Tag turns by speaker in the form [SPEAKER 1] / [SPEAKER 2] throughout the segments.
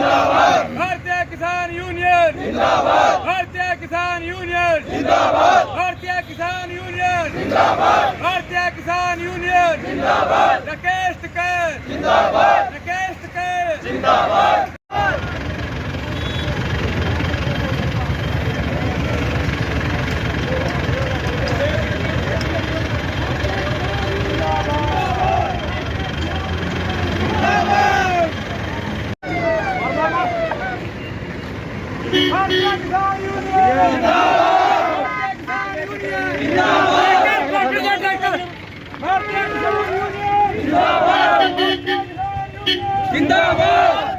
[SPEAKER 1] जिंदाबाद,
[SPEAKER 2] भारतीय किसान यूनियन
[SPEAKER 1] जिंदाबाद,
[SPEAKER 2] भारतीय किसान यूनियन
[SPEAKER 1] जिंदाबाद,
[SPEAKER 2] भारतीय किसान यूनियन
[SPEAKER 1] जिंदाबाद,
[SPEAKER 2] भारतीय किसान यूनियन
[SPEAKER 1] जिंदाबाद,
[SPEAKER 2] राकेश टिकैत
[SPEAKER 1] जिंदाबाद,
[SPEAKER 2] राकेश टिकैत
[SPEAKER 1] जिंदाबाद।
[SPEAKER 2] भारतीय किसान यूनियन भारतीय किसान यूनियन
[SPEAKER 1] जिंदाबाद।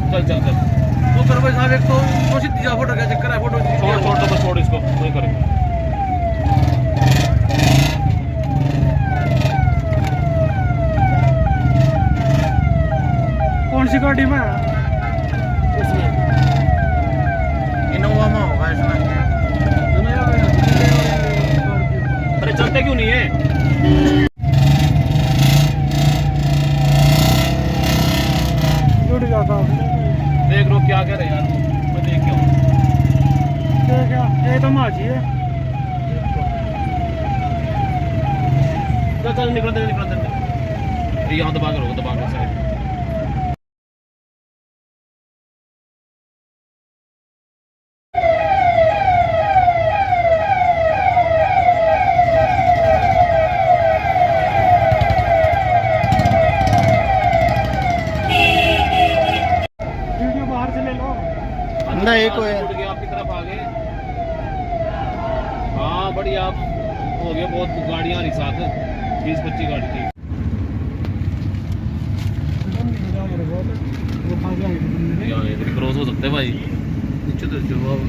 [SPEAKER 3] चल चल चल वो कर भाई साहब, एक तो कोशिश दीजिए, फोटो क्या चक्कर है, फोटो छोड़ छोड़ तो छोड़ इसको, वही करेंगे।
[SPEAKER 2] कौन सी गाड़ी में
[SPEAKER 3] इसमें इनोवा में होगा इसमें। अरे चलते क्यों नहीं है?
[SPEAKER 2] जुड़ जाता
[SPEAKER 3] देख लो क्या कह रहे हैं यार, मैं देख के आऊँ।
[SPEAKER 2] ये तो माझी है।
[SPEAKER 3] चल चल निकल दे यहाँ दबा के रोको, दबा के साइड।
[SPEAKER 2] बाहर से ले लो।
[SPEAKER 3] नहीं कोई आपकी तरफ आ गए। हाँ बढ़िया, आप हो गया, बहुत गाड़ियाँ रही साथ, 20-25 गाड़ी थी। क्रॉस हो सकते भाई, नीचे तो जवाब।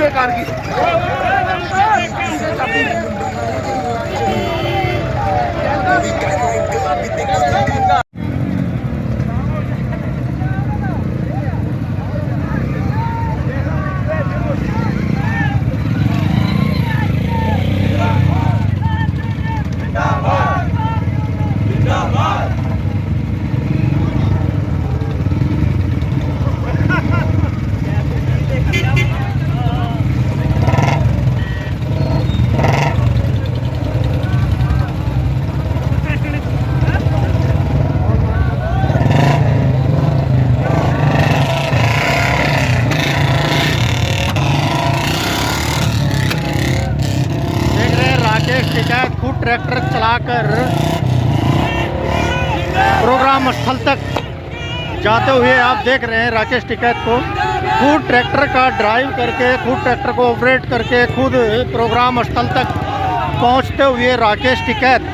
[SPEAKER 1] बेकार की
[SPEAKER 4] टिकैत खुद ट्रैक्टर चलाकर प्रोग्राम स्थल तक जाते हुए आप देख रहे हैं राकेश टिकैत को खुद ट्रैक्टर का ड्राइव करके, खुद ट्रैक्टर को ऑपरेट करके, खुद प्रोग्राम स्थल तक पहुंचते हुए राकेश टिकैत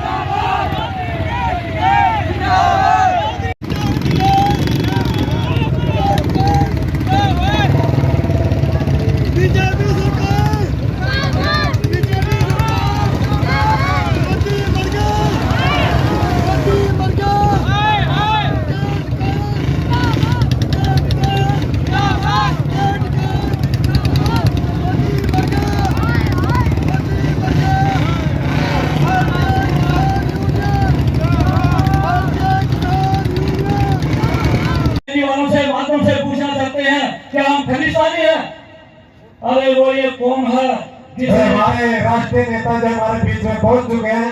[SPEAKER 5] हमारे राष्ट्रीय नेता जो हमारे बीच में पहुंच चुके हैं,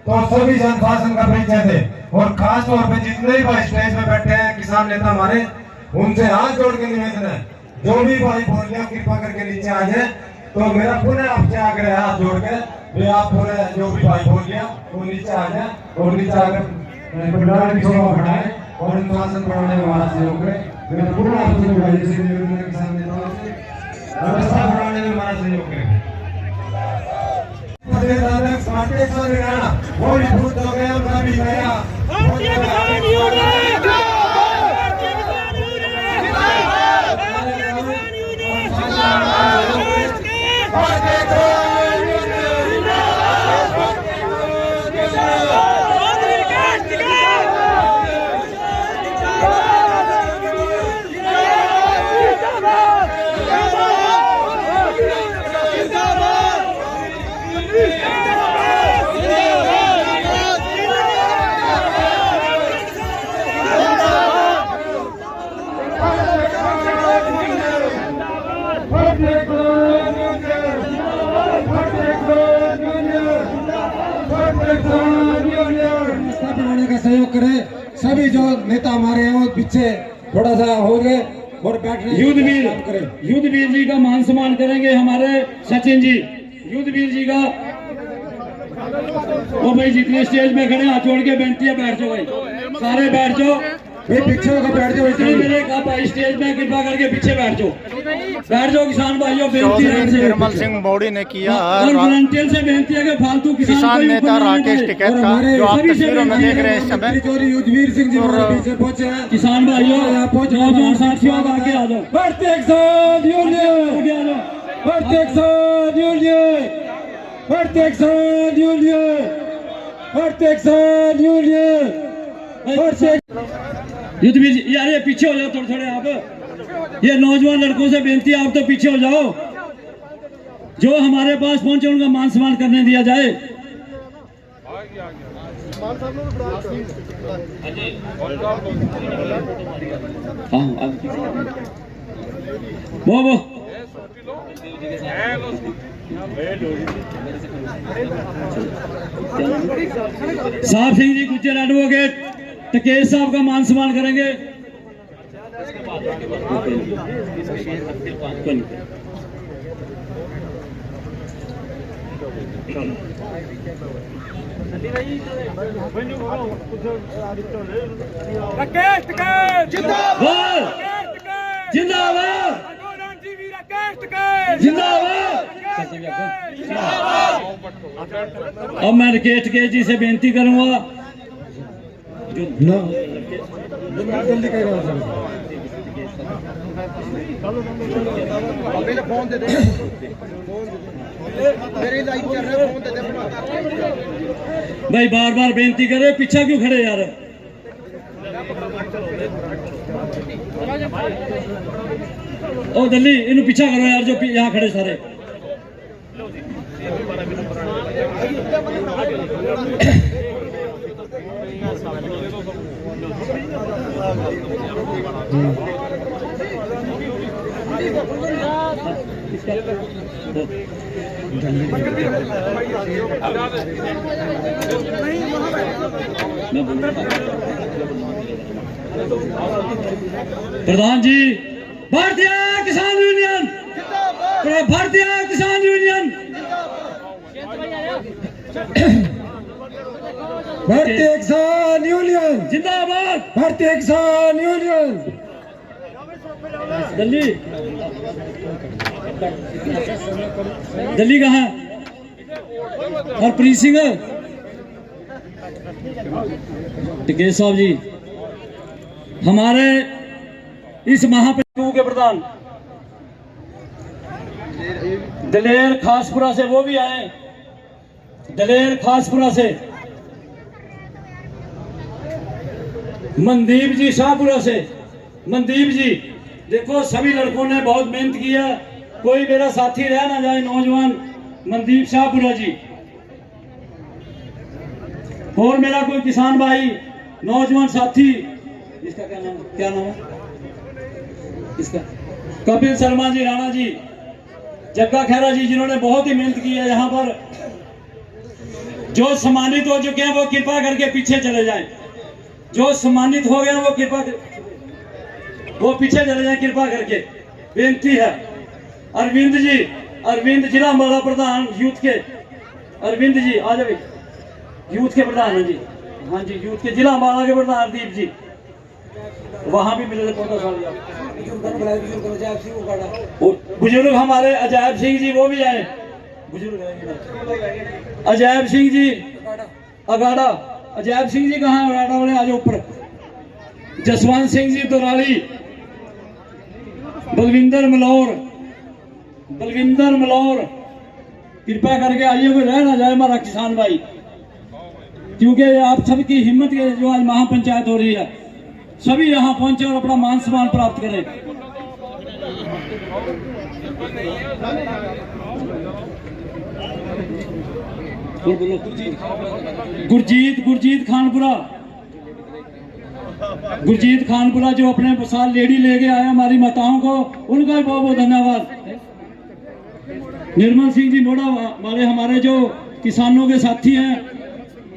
[SPEAKER 5] तो सभी जनशासन का परिचय थे और खास तौर पे जितने भी भाई स्टेज पे बैठे हैं किसान नेता हमारे, उनसे हाथ जोड़ के निवेदन है, जो भी भाई बोल लिया कृपा करके नीचे आ जाए। तो मेरा पुनः आपसे आग्रह है हाथ जोड़ के, वे आप पूरे जो भी भाई बोल लिया वो नीचे आ जाए और नीचे आकर पंडाल की शोभा बढ़ाए और अनुशासन बढ़ाने में हमारा सहयोग करें। मेरा पूरा आपसे निवेदन है किसान नेताओं से, व्यवस्था बढ़ाने में हमारा सहयोग करें। वो भी भूत हो गया, उनका भी गया।
[SPEAKER 6] बनाने का सहयोग करें। सभी जो नेता हमारे हैं वो पीछे थोड़ा सा हो गए और बैठने
[SPEAKER 7] युद्ध वीर जी का मान सम्मान करेंगे हमारे सचिन जी। युद्ध वीर जी का ओ भाई जितने स्टेज में खड़े हाथ जोड़ के बेनती है बैठ जाओ भाई, सारे बैठ जाओ
[SPEAKER 6] पीछे होकर बैठ जाओ।
[SPEAKER 7] इतने मेरे कहा भाई स्टेज में कृपा करके पीछे बैठ जाओ किसान भाइयों। बेनती है
[SPEAKER 4] निर्मल सिंह मौड़ी ने किया
[SPEAKER 7] और वॉलंटियर से बेनती है कि फालतू
[SPEAKER 4] किसान नेता राकेश टिकैत का, जो आप तस्वीरों में देख रहे हैं इस समय।
[SPEAKER 6] युद्धवीर सिंह जी पीछे पहुंचे हैं।
[SPEAKER 7] किसान भाइयों नौजवान साथियों आगे आ जाओ।
[SPEAKER 6] भारतीय किसान यूनियन, भारतीय किसान यूनियन, भारतीय किसान यूनियन, भारतीय किसान यूनियन।
[SPEAKER 7] युद्धवीर जी यार ये पीछे हो जाओ थोड़े थोड़े आप, ये नौजवान लड़कों से बेनती है आप तो पीछे हो जाओ। जो हमारे पास पहुंचे उनका मान सम्मान करने दिया जाए। वो साहब सिंह जी गुज्जर एडवोकेट तकेश साहब का मान सम्मान करेंगे। जिंदाबाद अब मैं राकेश टिकैत जी से बेनती करूंगा भाई बार बार बेनती करे, पीछा क्यों खड़े यार। ओ दिल्ली इन्हें पीछा करो यार जो यहाँ खड़े सारे। प्रधान जी भारतीय किसान यूनियन, भारतीय किसान यूनियन,
[SPEAKER 6] भारतीय किसान यूनियन
[SPEAKER 7] जिंदाबाद,
[SPEAKER 6] भारतीय किसान यूनियन।
[SPEAKER 7] दिल्ली दिल्ली कहाँ हरप्रीत सिंह टिकैत साहब जी हमारे इस महाप्रभु के प्रधान दलेर खासपुरा से वो भी आए, दलेर खासपुरा से मनदीप जी शाहपुरा से। मनदीप जी देखो सभी लड़कों ने बहुत मेहनत किया, कोई मेरा साथी रह ना जाए। नौजवान मनदीप शाहपुरा जी और मेरा कोई किसान भाई नौजवान साथी, इसका क्या नाम है इसका कपिल शर्मा जी राणा जी, जग्गा खैरा जी जिन्होंने बहुत ही मेहनत की है यहाँ पर। जो सम्मानित हो चुके हैं वो कृपा करके पीछे चले जाएं। जो सम्मानित हो गए हैं वो पीछे चले जाएं कृपा करके, बेनती है। अरविंद जी, अरविंद जिला अम्बाला प्रधान यूथ के, अरविंद जी आ जाए, यूथ के प्रधान हैं जी। हाँ जी, यूथ के जिला अम्बाला के प्रधान हरदीप जी, वहां भी मिले थे 15 साल। बुजुर्ग हमारे अजैब सिंह जी वो भी आए, बुजुर्ग अजैब सिंह जी अगाड़ा, अजैब सिंह जी कहाँ है? अगाड़ा वाले आ जाओ ऊपर। जसवंत सिंह जी दोराली, बलविंदर मलौर, बलविंदर मलौर, कृपया करके आइए, कोई रह ना जाए हमारा किसान भाई, क्योंकि आप सबकी हिम्मत के जो आज महापंचायत हो रही है, सभी यहाँ पहुंचे और अपना मान सम्मान प्राप्त करें। गुरजीत खानपुरा, गुरजीत खानपुरा जो अपने साथ लेडी लेके आए हमारी माताओं को, उनका भी बहुत बहुत धन्यवाद। निर्मल सिंह जी मोड़ा वाले हमारे जो किसानों के साथी हैं,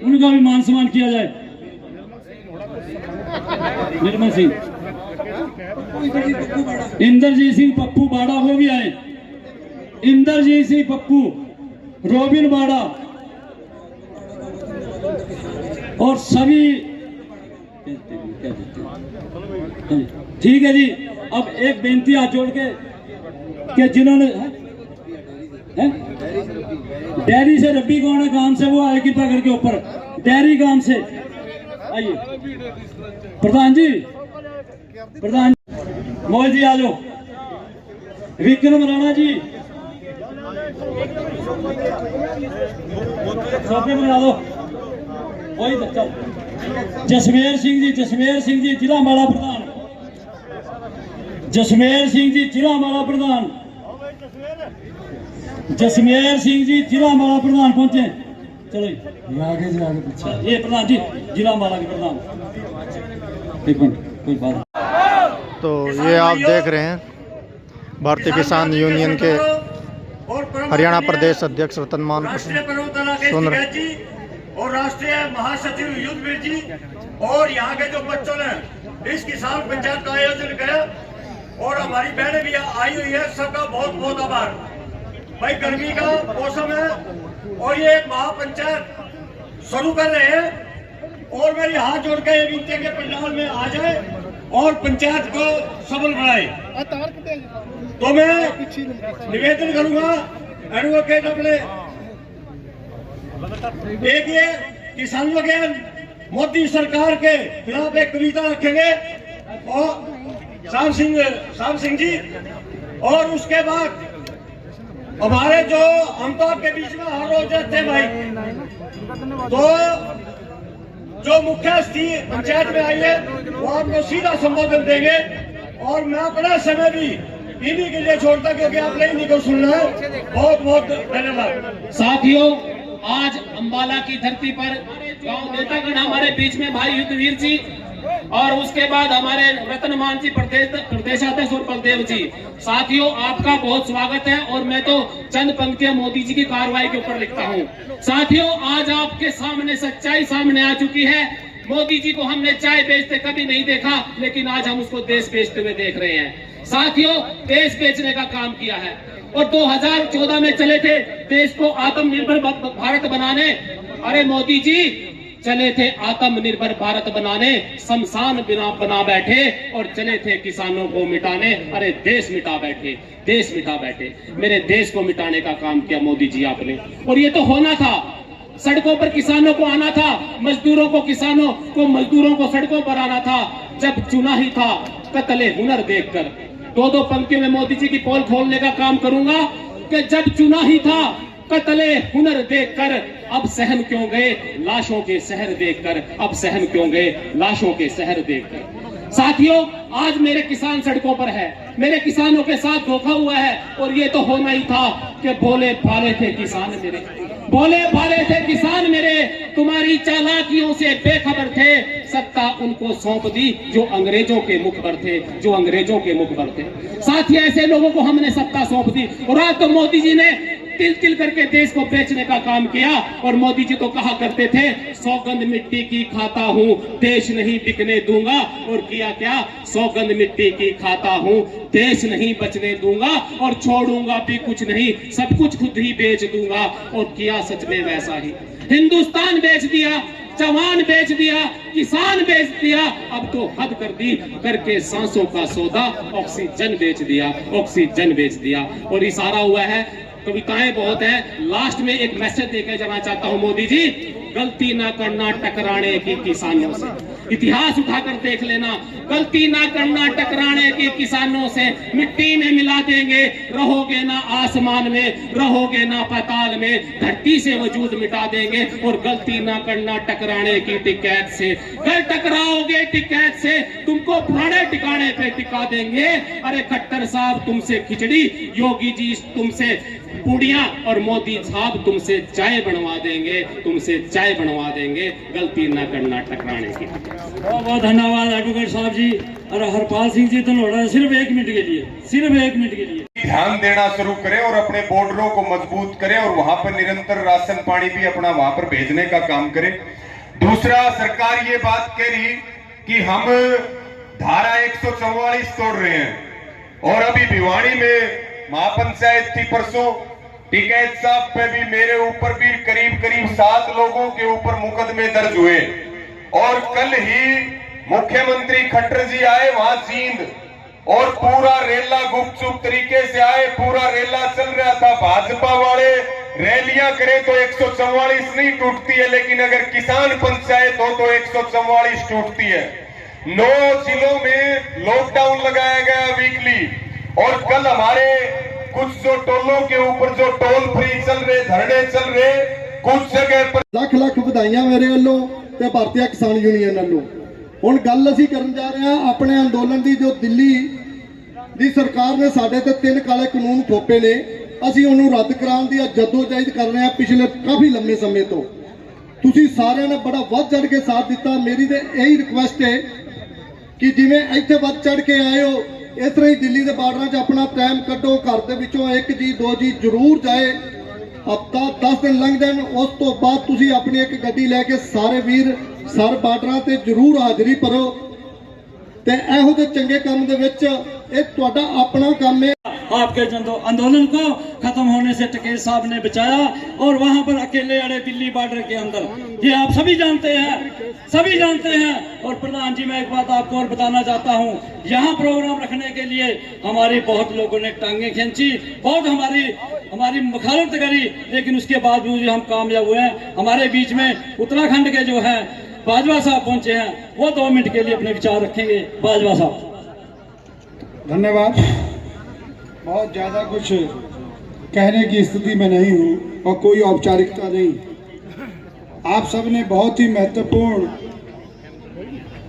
[SPEAKER 7] उनका भी मान सम्मान किया जाए। निर्मल सिंह, इंद्रजीत सिंह पप्पू बाड़ा वो भी आए, इंद्रजीत सिंह पप्पू, रोबिन बाड़ा और सभी, ठीक है जी। अब एक बेनती हाथ जोड़ के कि जिन्होंने डेयरी से रब्बी कौन है गांव से, वो आए कृपा करके ऊपर, डेयरी गांव से आइए। प्रधान जी, प्रधान मोहित जी आ जाओ। विक्रम राणा जी सोफे बना दो, वही बच्चा। जसमेर सिंह जी जिला अम्बाला प्रधान, जसमेर सिंह जी जिला अम्बाला प्रधान, जसमेर सिंह जी जिला अम्बाला प्रधान पहुंचे। चलो आगे जी, आगे पीछे ये प्रधान जी जिला अम्बाला के प्रधान। एक मिनट, कोई बात।
[SPEAKER 4] तो ये आप देख रहे हैं भारतीय किसान यूनियन के हरियाणा प्रदेश अध्यक्ष रतन मान सुन रहे
[SPEAKER 8] और राष्ट्रीय महासचिव युद्धवीर जी और यहाँ के जो बच्चों ने इस किसान पंचायत का आयोजन किया और हमारी बहनें भी आई हुई है, सबका बहुत बहुत आभार। भाई गर्मी का मौसम है और ये महापंचायत शुरू कर रहे हैं और मेरी हाथ जोड़ के ये विनती के पंडाल में आ जाए और पंचायत को सबल बनाए। तो मैं निवेदन करूंगा एडवोकेट अपने, एक ये किसानों के मोदी सरकार के खिलाफ एक कविता रखेंगे और श्याम सिंह जी, और उसके बाद हमारे जो हम तो आपके बीच में हर रोज रहते हैं भाई, तो जो मुख्य हस्ती पंचायत में आई है वो आपको सीधा संबोधन देंगे और मैं अपना समय भी इन्हीं के लिए छोड़ता क्योंकि आपने इन्हीं को सुनना है। बहुत बहुत धन्यवाद।
[SPEAKER 9] साथियों, आज अंबाला की धरती पर गांव नेतागण हमारे बीच में भाई युद्धवीर जी और उसके बाद हमारे रतनमान जी प्रदेशाध्यक्ष और बलदेव जी। साथियों, आपका बहुत स्वागत है और मैं तो चंद पंक्तियां मोदी जी की कार्रवाई के ऊपर लिखता हूं। साथियों, आज आपके सामने सच्चाई सामने आ चुकी है। मोदी जी को हमने चाय बेचते कभी नहीं देखा, लेकिन आज हम उसको देश बेचते हुए देख रहे हैं। साथियों, देश बेचने का काम किया है और 2014 में चले थे देश को आत्मनिर्भर भारत बनाने। अरे मोदी जी चले थे आत्मनिर्भर भारत बनाने, शमशान बना बैठे और चले थे किसानों को मिटाने। अरे देश मिटा बैठे, देश मिटा बैठे। मेरे देश को मिटाने का काम किया मोदी जी आपने, और ये तो होना था। सड़कों पर किसानों को आना था, मजदूरों को मजदूरों को सड़कों पर आना था। जब चुना ही था कत्ले हुनर देखकर। दो पंक्तियों में मोदी जी की पोल खोलने का काम करूंगा कि जब चुना ही था कत्ले हुनर देखकर, अब सहन क्यों गए लाशों के शहर देखकर, अब सहन क्यों गए लाशों के शहर देखकर। साथियों, आज मेरे किसान सड़कों पर है, मेरे किसानों के साथ धोखा हुआ है और ये तो होना ही था कि भोले भाले थे किसान मेरे, भोले भाले थे किसान मेरे, तुम्हारी चालाकियों से बेखबर थे, सत्ता उनको सौंप दी जो अंग्रेजों के मुखबर थे, जो अंग्रेजों के मुखबर थे। साथ ही ऐसे लोगों को हमने सत्ता सौंप दी। और आज तो मोदी जी ने तिल तिल करके देश को बेचने का काम किया। और मोदी जी तो कहा करते थे, सौगंध मिट्टी की खाता हूँ, देश नहीं बिकने दूंगा। और किया क्या? सौगंध मिट्टी की खाता हूँ, देश नहीं बचने दूंगा और छोड़ूंगा भी कुछ नहीं, सब कुछ खुद ही बेच दूंगा। और किया सच में वैसा ही। हिंदुस्तान बेच दिया, जवान बेच दिया, किसान बेच दिया, अब तो हद कर दी करके सांसों का सौदा ऑक्सीजन बेच दिया, ऑक्सीजन बेच दिया। और इशारा हुआ है, कविताएं बहुत है। लास्ट में एक मैसेज देकर जाना चाहता हूं, मोदी जी गलती ना करना टकराने की किसानों से। इतिहास उठाकर देख लेना, गलती ना करना टकराने की किसानों से। मिट्टी में मिला देंगे, रहोगे ना आसमान में, रहोगे ना पाताल में, धरती से वजूद मिटा देंगे। और गलती ना करना टकराने की टिकैत से, अगर टकराओगे टिकैत से तुमको पुराने ठिकाने पे टिका देंगे। अरे खट्टर साहब तुमसे खिचड़ी, योगी जी तुमसे पूड़ियां, और मोदी साहब तुमसे चाय बनवा देंगे, तुमसे चाय बनवा देंगे। गलती ना करना टकराने की।
[SPEAKER 7] बहुत बहुत धन्यवाद एडवोकेट साहब जी और हरपाल सिंह जी धनोड़ा। सिर्फ 1 मिनट के लिए, सिर्फ 1 मिनट के लिए
[SPEAKER 5] ध्यान देना शुरू करें और अपने बॉर्डरों को मजबूत करें और वहां पर निरंतर राशन पानी भी अपना वहां पर भेजने का काम करें। दूसरा, सरकार ये बात कह रही कि हम धारा 144 तोड़ रहे हैं। और अभी भिवानी में महापंचायत थी परसों, टिकैत साहब पे भी, मेरे ऊपर भी करीब 7 लोगों के ऊपर मुकदमे दर्ज हुए। और कल ही मुख्यमंत्री खट्टर जी आए वहां जींद, और पूरा रेला गुपचुप तरीके से आए, पूरा रेला चल रहा था। भाजपा वाले रैलियां करें तो 144 नहीं टूटती है, लेकिन अगर किसान पंचायत हो तो 144 टूटती है। 9 जिलों में लॉकडाउन लगाया गया वीकली। और कल हमारे कुछ जो टोलों के ऊपर जो टोल फ्री चल रहे, धरने चल रहे, कुछ जगह पर
[SPEAKER 4] ਲੱਖ ਲੱਖ ਵਧਾਈਆਂ ਮੇਰੇ ਵੱਲੋਂ ਤੇ ਭਾਰਤੀ ਕਿਸਾਨ ਯੂਨੀਅਨ ਵੱਲੋਂ। ਹੁਣ ਗੱਲ ਅਸੀਂ ਕਰਨ ਜਾ ਰਹੇ ਹਾਂ ਆਪਣੇ ਅੰਦੋਲਨ ਦੀ। ਜੋ ਦਿੱਲੀ ਦੀ ਸਰਕਾਰ ਨੇ ਸਾਡੇ ਤੇ 3 ਕਾਲੇ ਕਾਨੂੰਨ ਥੋਪੇ ਨੇ, ਅਸੀਂ ਉਹਨੂੰ ਰੱਦ ਕਰਾਉਣ ਦੀ ਜਦੋਜਹਿਦ ਕਰ ਰਹੇ ਹਾਂ ਪਿਛਲੇ ਕਾਫੀ ਲੰਮੇ ਸਮੇਂ ਤੋਂ। ਤੁਸੀਂ ਸਾਰਿਆਂ ਨੇ ਬੜਾ ਵੱਧ ਚੜ ਕੇ ਸਾਥ ਦਿੱਤਾ। ਮੇਰੀ ਤੇ ਇਹੀ ਰਿਕੁਐਸਟ ਹੈ ਕਿ ਜਿਵੇਂ ਇੱਥੇ ਵੱਧ ਚੜ ਕੇ ਆਏ ਹੋ, ਇਸ ਤਰ੍ਹਾਂ ਹੀ ਦਿੱਲੀ ਦੇ ਬਾਰਡਰਾਂ 'ਚ ਆਪਣਾ ਟਾਈਮ ਕੱਢੋ। ਘਰ ਦੇ ਵਿੱਚੋਂ 1 ਜੀ 2 ਜੀ ਜ਼ਰੂਰ ਜਾਏ। ਹਫ਼ਤਾ 10 ਦਿਨ ਲੰਘ ਜਾਣ, ਉਸ ਤੋਂ ਬਾਅਦ ਤੁਸੀਂ ਆਪਣੀ ਇੱਕ ਗੱਡੀ ਲੈ ਕੇ ਸਾਰੇ ਵੀਰ ਸਰ ਬਾਰਡਰਾਂ ਤੇ ਜ਼ਰੂਰ ਹਾਜ਼ਰੀ ਭਰੋ। ਤੇ ਇਹੋ ਜਿਹੇ ਚੰਗੇ ਕੰਮ ਦੇ ਵਿੱਚ ਇਹ ਤੁਹਾਡਾ ਆਪਣਾ ਕੰਮ ਹੈ।
[SPEAKER 7] आपके आंदोलन को खत्म होने से टिकैत साहब ने बचाया और वहां पर अकेले अड़े दिल्ली बॉर्डर के अंदर, ये आप सभी जानते हैं, सभी जानते हैं। और प्रधान जी, मैं एक बात आपको और बताना चाहता हूं, यहाँ प्रोग्राम रखने के लिए हमारी बहुत लोगों ने टांगे खींची, बहुत हमारी मुखालफत करी, लेकिन उसके बाद भी हम कामयाब हुए हैं। हमारे बीच में उत्तराखंड के जो है बाजवा साहब पहुंचे हैं, वो 2 मिनट के लिए अपने विचार रखेंगे। बाजवा साहब।
[SPEAKER 6] धन्यवाद। बहुत ज़्यादा कुछ कहने की स्थिति में नहीं हूँ और कोई औपचारिकता नहीं। आप सब ने बहुत ही महत्वपूर्ण,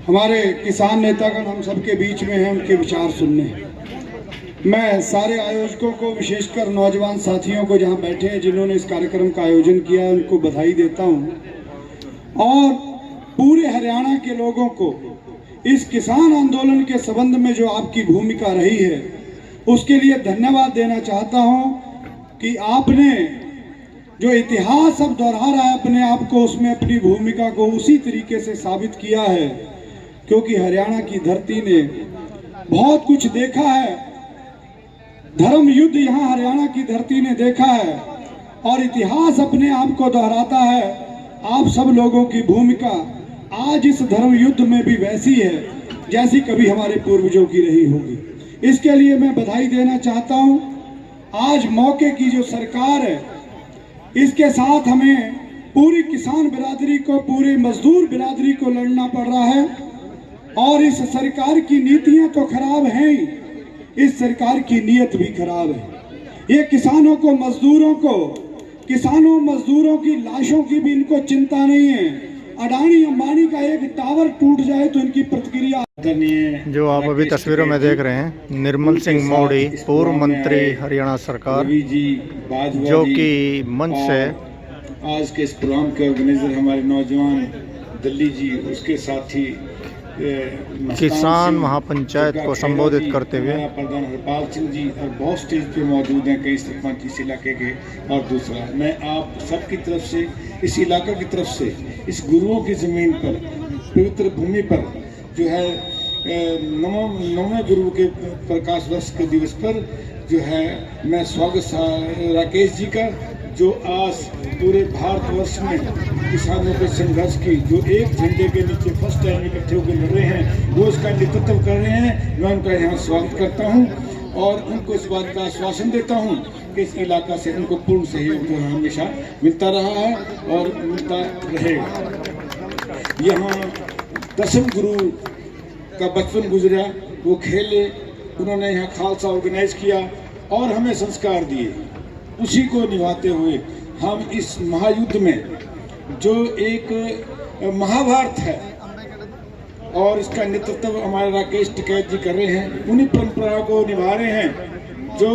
[SPEAKER 6] हमारे किसान नेतागण हम सबके बीच में हैं, उनके विचार सुनने। मैं सारे आयोजकों को, विशेषकर नौजवान साथियों को जहाँ बैठे हैं जिन्होंने इस कार्यक्रम का आयोजन किया, उनको बधाई देता हूँ। और पूरे हरियाणा के लोगों को इस किसान आंदोलन के संबंध में जो आपकी भूमिका रही है उसके लिए धन्यवाद देना चाहता हूं कि आपने जो इतिहास अब दोहरा रहा है अपने आप को, उसमें अपनी भूमिका को उसी तरीके से साबित किया है, क्योंकि हरियाणा की धरती ने बहुत कुछ देखा है। धर्म युद्ध यहाँ हरियाणा की धरती ने देखा है और इतिहास अपने आप को दोहराता है। आप सब लोगों की भूमिका आज इस धर्म युद्ध में भी वैसी है जैसी कभी हमारे पूर्वजों की रही होगी। इसके लिए मैं बधाई देना चाहता हूं। आज मौके की जो सरकार है, इसके साथ हमें पूरी किसान बिरादरी को, पूरी मजदूर बिरादरी को लड़ना पड़ रहा है। और इस सरकार की नीतियां तो खराब हैं ही, इस सरकार की नीयत भी खराब है। ये किसानों को, मजदूरों को, किसानों मजदूरों की लाशों की भी इनको चिंता नहीं है। अडानी अंबानी का एक टावर टूट जाए तो इनकी प्रतिक्रिया।
[SPEAKER 4] जो आप अभी तस्वीरों में देख रहे हैं, निर्मल सिंह मौड़ी, पूर्व मंत्री हरियाणा सरकार, जो कि मंच से
[SPEAKER 6] आज के इस प्रोग्राम के ऑर्गेनाइजर हमारे नौजवान दिल्ली जी, उसके साथी
[SPEAKER 4] किसान महापंचायत को संबोधित करते हुए
[SPEAKER 6] प्रधान हरपाल सिंह जी और बहुत स्टेज पे मौजूद हैं, कई सरपंच इस इलाके के। और दूसरा, मैं आप सबकी तरफ से, इस इलाके की तरफ से, इस गुरुओं की ज़मीन पर, पवित्र भूमि पर जो है नौवें गुरु के प्रकाश वर्ष के दिवस पर जो है मैं स्वागत राकेश जी का, जो आज पूरे भारतवर्ष में किसानों के संघर्ष की, जो एक झंडे के नीचे फर्स्ट टाइम इकट्ठे होकर लड़ रहे हैं, वो इसका नेतृत्व कर रहे हैं। मैं उनका यहाँ स्वागत करता हूँ और उनको इस बात का आश्वासन देता हूँ कि इस इलाका से उनको पूर्ण सहयोग जो हमेशा मिलता रहा है और मिलता रहेगा। यहाँ 10वें गुरु का बचपन गुजरा, वो खेले, उन्होंने यहाँ खालसा ऑर्गेनाइज किया और हमें संस्कार दिए। उसी को निभाते हुए हम इस महायुद्ध में, जो एक महाभारत है और इसका नेतृत्व हमारे राकेश टिकैत जी कर रहे हैं, उन्हीं परंपरा को निभा रहे हैं जो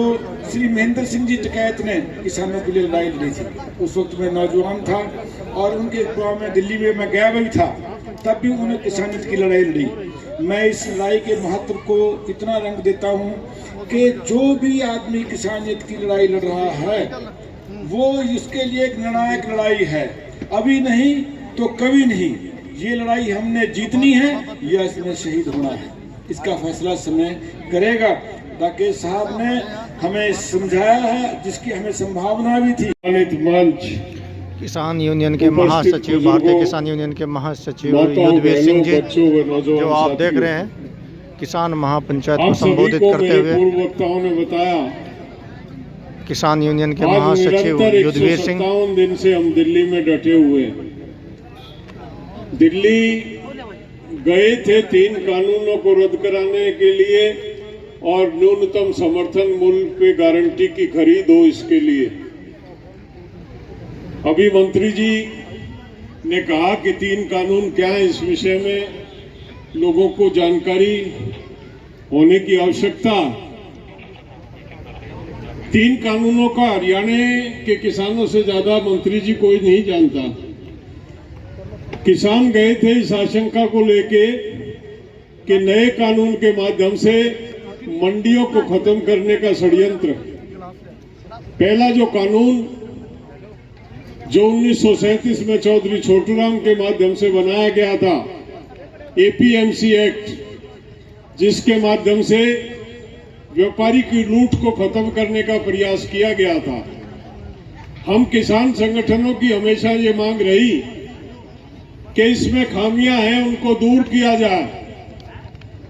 [SPEAKER 6] श्री महेंद्र सिंह जी टिकैत ने किसानों के लिए लड़ाई लड़ी थी। उस वक्त मैं नौजवान था और उनके गाँव में, दिल्ली में मैं गया भी था, तब भी उन्होंने किसानियत की लड़ाई लड़ी। मैं इस लड़ाई के महत्व को इतना रंग देता हूँ कि जो भी आदमी किसानियत की लड़ाई लड़ रहा है, वो इसके लिए एक निर्णायक लड़ाई है। अभी नहीं तो कभी नहीं, ये लड़ाई हमने जीतनी है या इसमें शहीद होना है, इसका फैसला समय करेगा। राकेश साहब ने हमें समझाया है, जिसकी हमें संभावना भी थी। मंच
[SPEAKER 4] किसान यूनियन के महासचिव, भारतीय किसान यूनियन के महासचिव युद्धवीर सिंह जी, जो आप देख रहे हैं, किसान महापंचायत को संबोधित करते हुए
[SPEAKER 6] पूर्व वक्ताओं ने बताया,
[SPEAKER 4] किसान यूनियन के महासचिव युद्धवीर सिंह।
[SPEAKER 6] 157 दिन से हम दिल्ली में डटे हुए हैं। दिल्ली गए थे 3 कानूनों को रद्द कराने के लिए और न्यूनतम समर्थन मूल्य पे गारंटी की खरीद हो, इसके लिए। अभी मंत्री जी ने कहा कि 3 कानून क्या है, इस विषय में लोगों को जानकारी होने की आवश्यकता। 3 कानूनों का हरियाणा के किसानों से ज्यादा मंत्री जी कोई नहीं जानता। किसान गए थे इस आशंका को लेके कि नए कानून के माध्यम से मंडियों को खत्म करने का षड्यंत्र। पहला जो कानून जो 1937 में चौधरी छोटूराम के माध्यम से बनाया गया था, एपीएमसी एक्ट, जिसके माध्यम से व्यापारी की लूट को खत्म करने का प्रयास किया गया था। हम किसान संगठनों की हमेशा ये मांग रही कि इसमें खामियां हैं, उनको दूर किया जाए,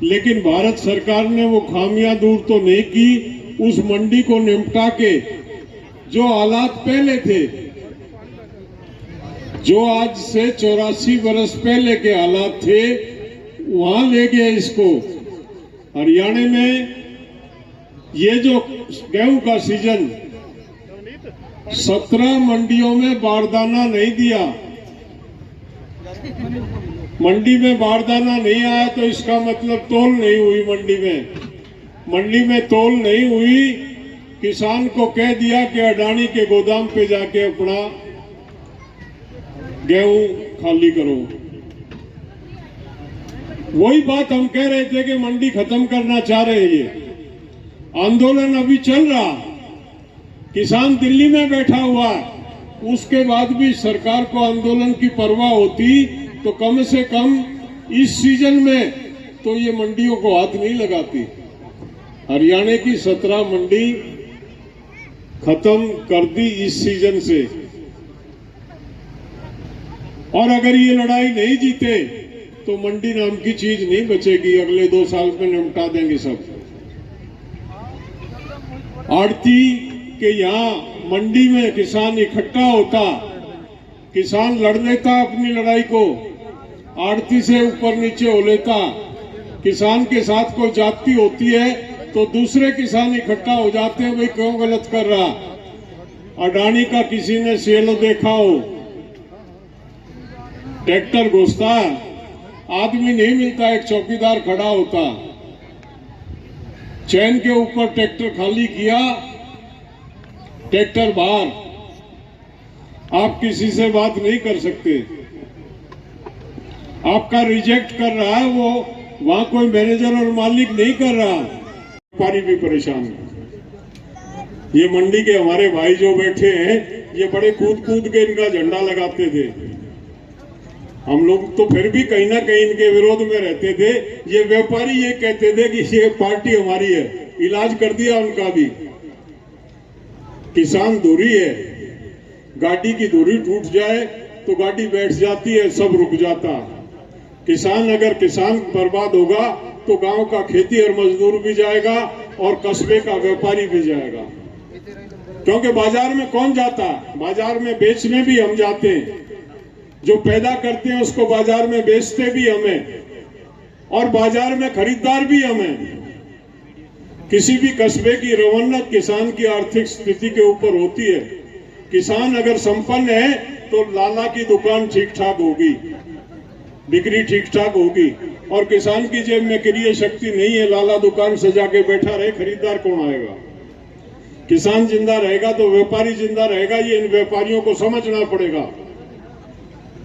[SPEAKER 6] लेकिन भारत सरकार ने वो खामियां दूर तो नहीं की। उस मंडी को निपटा के जो हालात पहले थे, जो आज से 84 वर्ष पहले के हालात थे, वहां ले गए इसको। हरियाणा में ये जो गेहूं का सीजन, 17 मंडियों में बारदाना नहीं दिया। मंडी में बारदाना नहीं आया तो इसका मतलब तौल नहीं हुई। मंडी में तौल नहीं हुई, किसान को कह दिया कि अडानी के गोदाम पे जाके अपना गेहूं खाली करो। वही बात हम कह रहे थे कि मंडी खत्म करना चाह रहे हैं। ये आंदोलन अभी चल रहा, किसान दिल्ली में बैठा हुआ है, उसके बाद भी सरकार को आंदोलन की परवाह होती तो कम से कम इस सीजन में तो ये मंडियों को हाथ नहीं लगाती। हरियाणा की 17 मंडी खत्म कर दी इस सीजन से, और अगर ये लड़ाई नहीं जीते तो मंडी नाम की चीज नहीं बचेगी। अगले 2 साल में निपटा देंगे सब। आड़ती के यहाँ मंडी में किसान इकट्ठा होता, किसान लड़ लेता अपनी लड़ाई को, आड़ती से ऊपर नीचे हो लेता। किसान के साथ कोई जाति होती है तो दूसरे किसान इकट्ठा हो जाते हैं, भाई क्यों गलत कर रहा। अडानी का किसी ने सेल देखा हो, ट्रैक्टर घुसता, आदमी नहीं मिलता, एक चौकीदार खड़ा होता, चैन के ऊपर ट्रैक्टर खाली किया, ट्रैक्टर बाहर। आप किसी से बात नहीं कर सकते।
[SPEAKER 10] आपका रिजेक्ट कर रहा है, वो वहां कोई मैनेजर और मालिक नहीं कर रहा, व्यापारी भी परेशान है। ये मंडी के हमारे भाई जो बैठे हैं, ये बड़े कूद कूद के इनका झंडा लगाते थे। हम लोग तो फिर भी कहीं ना कहीं इनके विरोध में रहते थे। ये व्यापारी ये कहते थे कि ये पार्टी हमारी है, इलाज कर दिया उनका भी। किसान दूरी है, गाड़ी की दूरी टूट जाए तो गाड़ी बैठ जाती है, सब रुक जाता। किसान अगर किसान बर्बाद होगा तो गांव का खेती और मजदूर भी जाएगा और कस्बे का व्यापारी भी जाएगा। क्योंकि बाजार में कौन जाता, बाजार में बेचने भी हम जाते हैं, जो पैदा करते हैं उसको बाजार में बेचते भी हमें, और बाजार में खरीदार भी हमें। किसी भी कस्बे की रौनक किसान की आर्थिक स्थिति के ऊपर होती है। किसान अगर संपन्न है तो लाला की दुकान ठीक ठाक होगी, बिक्री ठीक ठाक होगी, और किसान की जेब में क्रय शक्ति नहीं है, लाला दुकान सजा के बैठा रहे, खरीदार कौन आएगा? किसान जिंदा रहेगा तो व्यापारी जिंदा रहेगा, ये इन व्यापारियों को समझना पड़ेगा।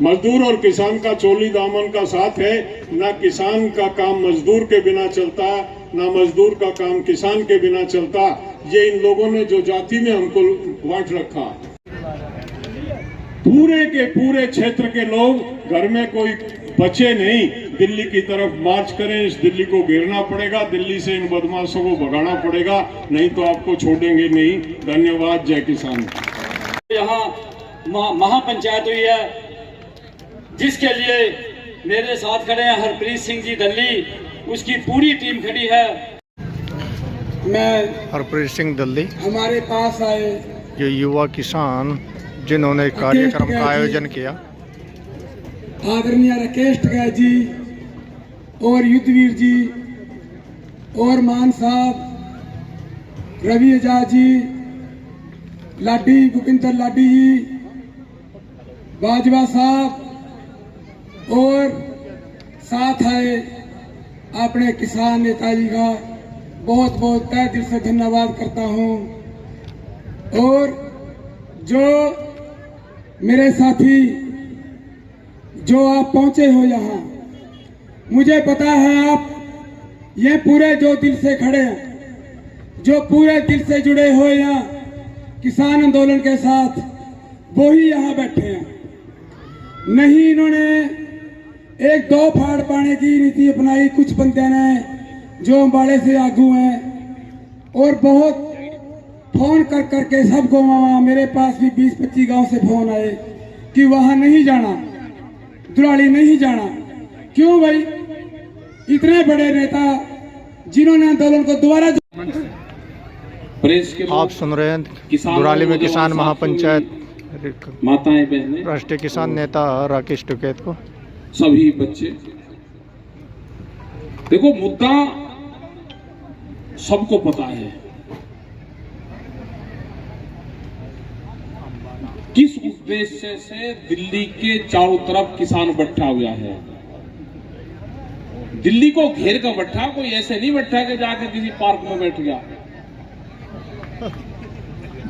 [SPEAKER 10] मजदूर और किसान का चोली दामन का साथ है, ना किसान का काम मजदूर के बिना चलता, ना मजदूर का काम किसान के बिना चलता। ये इन लोगों ने जो जाति में हमको बांट रखा। पूरे के पूरे क्षेत्र के लोग, घर में कोई बचे नहीं, दिल्ली की तरफ मार्च करें। इस दिल्ली को घेरना पड़ेगा, दिल्ली से इन बदमाशों को भगाना पड़ेगा, नहीं तो आपको छोड़ेंगे नहीं। धन्यवाद। जय किसान।
[SPEAKER 7] यहाँ महापंचायत हुई है, जिसके लिए मेरे साथ खड़े हैं हरप्रीत सिंह जी दल्ली, उसकी पूरी टीम खड़ी है।
[SPEAKER 6] मैं
[SPEAKER 4] हरप्रीत सिंह दल्ली
[SPEAKER 6] हमारे पास आए
[SPEAKER 4] जो युवा किसान जिन्होंने कार्यक्रम का आयोजन किया,
[SPEAKER 6] आदरणीय राकेश टिकैत जी और युद्धवीर जी और मान साहब, रवि एजाज जी, लाडी भूपिंदर लाडी जी, बाजवा साहब, और साथ आए अपने किसान नेताजी का बहुत बहुत तहे दिल से धन्यवाद करता हूं। और जो मेरे साथी जो आप पहुंचे हो यहाँ, मुझे पता है आप ये पूरे जो दिल से खड़े हैं, जो पूरे दिल से जुड़े हो यहाँ किसान आंदोलन के साथ, वो ही यहाँ बैठे हैं। नहीं इन्होंने एक दो फाड़ पाने की नीति अपनाई कुछ बंदे ने जो अम्बाड़े से आगू हैं, और बहुत फोन कर करके सबको, वहाँ मेरे पास भी 20-25 गांव से फोन आए कि वहां नहीं जाना, दुराली नहीं जाना। क्यों भाई? इतने बड़े नेता जिन्होंने आंदोलन को दोबारा।
[SPEAKER 4] आप सुन रहे हैं दुराली में किसान महापंचायत
[SPEAKER 9] माताएं बहनें,
[SPEAKER 4] राष्ट्रीय किसान नेता राकेश टिकैत को।
[SPEAKER 9] सभी बच्चे, देखो मुद्दा सबको पता है, किस उद्देश्य से दिल्ली के चारों तरफ किसान बैठा हुआ है। दिल्ली को घेर कर बैठा, कोई ऐसे नहीं बैठा कि जाकर किसी पार्क में बैठ गया।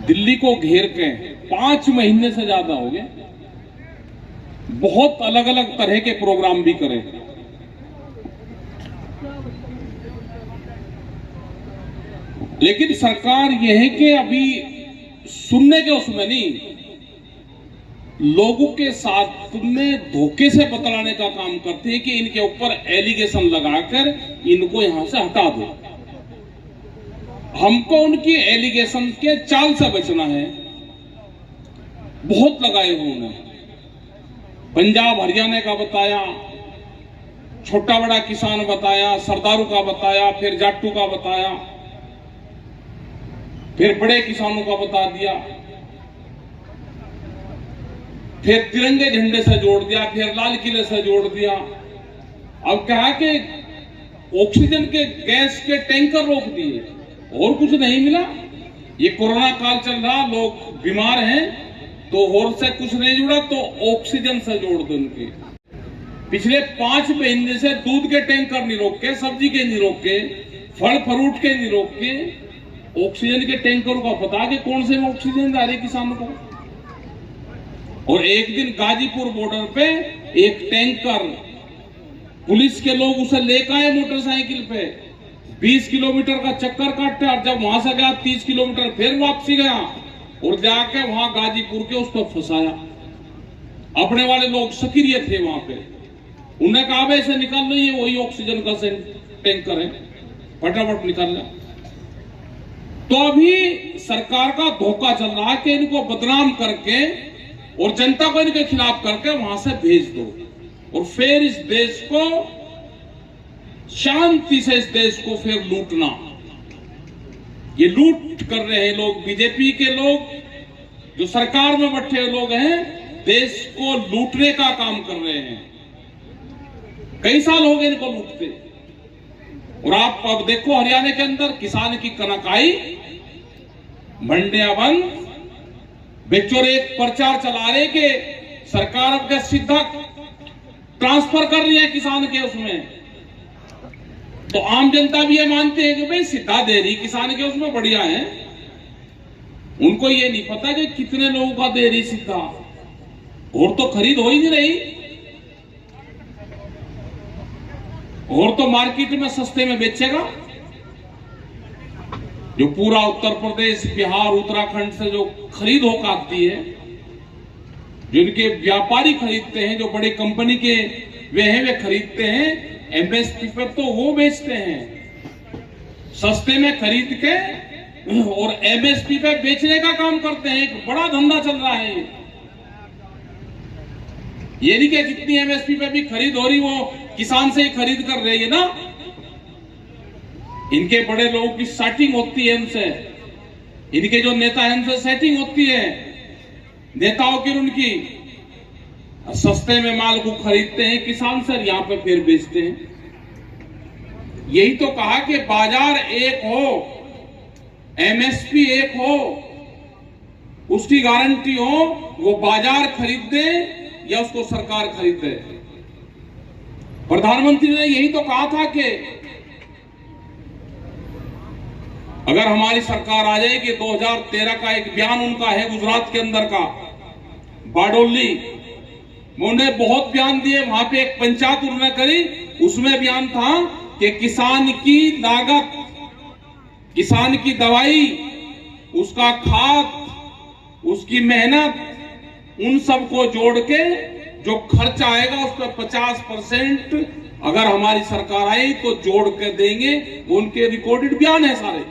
[SPEAKER 9] दिल्ली को घेर के 5 महीने से ज्यादा हो गए, बहुत अलग अलग तरह के प्रोग्राम भी करे। लेकिन सरकार यह है कि अभी सुनने के उसमें नहीं, लोगों के साथ में धोखे से बतलाने का काम करते हैं कि इनके ऊपर एलिगेशन लगाकर इनको यहां से हटा दो। हमको उनकी एलिगेशन के चाल से बचना है। बहुत लगाए हुए उन्होंने, पंजाब हरियाणा का बताया, छोटा बड़ा किसान बताया, सरदारू का बताया, फिर जाट्टू का बताया, फिर बड़े किसानों का बता दिया, फिर तिरंगे झंडे से जोड़ दिया, फिर लाल किले से जोड़ दिया। अब कहा कि ऑक्सीजन के गैस के टैंकर रोक दिए, और कुछ नहीं मिला। ये कोरोना काल चल रहा, लोग बीमार हैं, तो और से कुछ नहीं जुड़ा तो ऑक्सीजन से जोड़ दो उनके। पिछले 5 महीने से दूध के टैंकर नहीं रोके, सब्जी के नहीं रोके, फल फ्रूट के नहीं रोके, ऑक्सीजन के टैंकरों का पता कि कौन से में ऑक्सीजन दे रहे किसानों को। और एक दिन गाजीपुर बॉर्डर पे एक टैंकर पुलिस के लोग उसे लेकर आए मोटरसाइकिल पे, 20 किलोमीटर का चक्कर काटे, और जब वहां से गया 30 किलोमीटर फिर वापसी गया और जाके वहां गाजीपुर के उसको फंसाया। अपने वाले लोग सक्रिय थे वहां पे, उन्हें कहा भाई से निकाल लो, ये वही ऑक्सीजन का टैंकर है, फटाफट निकाल लिया। तो अभी सरकार का धोखा चल रहा है कि इनको बदनाम करके और जनता को इनके खिलाफ करके वहां से भेज दो, और फिर इस देश को शांति से, इस देश को फिर लूटना। ये लूट कर रहे हैं लोग, बीजेपी के लोग जो सरकार में बैठे हुए लोग हैं, देश को लूटने का काम कर रहे हैं। कई साल हो गए इनको लूटते। और आप अब देखो हरियाणा के अंदर किसान की कनक आई, मंडियां बंद, बेचोर एक प्रचार चला रहे कि सरकार अब सीधा ट्रांसफर कर रही है किसान के उसमें। तो आम जनता भी ये मानते हैं कि भाई सीधा दे रही किसान के उसमें, बढ़िया है। उनको ये नहीं पता कि कितने लोगों का दे रही सीधा, और तो खरीद हो ही नहीं रही, और तो मार्केट में सस्ते में बेचेगा। जो पूरा उत्तर प्रदेश, बिहार, उत्तराखंड से जो खरीद होकर आती है, जिनके व्यापारी खरीदते हैं, जो बड़े कंपनी के वे हैं, वे खरीदते हैं एमएसपी पर, तो वो बेचते हैं सस्ते में खरीद के और एमएसपी पे बेचने का काम करते हैं। एक बड़ा धंधा चल रहा है। ये नहीं कि जितनी एमएसपी पे भी खरीद हो रही वो किसान से ही खरीद कर रही है ना, इनके बड़े लोगों की सेटिंग होती है उनसे, इनके जो नेता हैं उनसे सेटिंग होती है नेताओं की, उनकी सस्ते में माल को खरीदते हैं किसान से, यहां पे फिर बेचते हैं। यही तो कहा कि बाजार एक हो, एमएसपी एक हो, उसकी गारंटी हो, वो बाजार खरीद दे या उसको सरकार खरीद दे। प्रधानमंत्री ने यही तो कहा था कि अगर हमारी सरकार आ जाएगी, 2013 का एक बयान उनका है गुजरात के अंदर का, बारडोली, उन्होंने बहुत बयान दिए, वहां पे एक पंचायत उन्होंने करी, उसमें बयान था कि किसान की लागत, किसान की दवाई, उसका खाद, उसकी मेहनत, उन सबको जोड़ के जो खर्च आएगा उस पर 50% अगर हमारी सरकार आई तो जोड़ के देंगे। उनके रिकॉर्डेड बयान है सारे,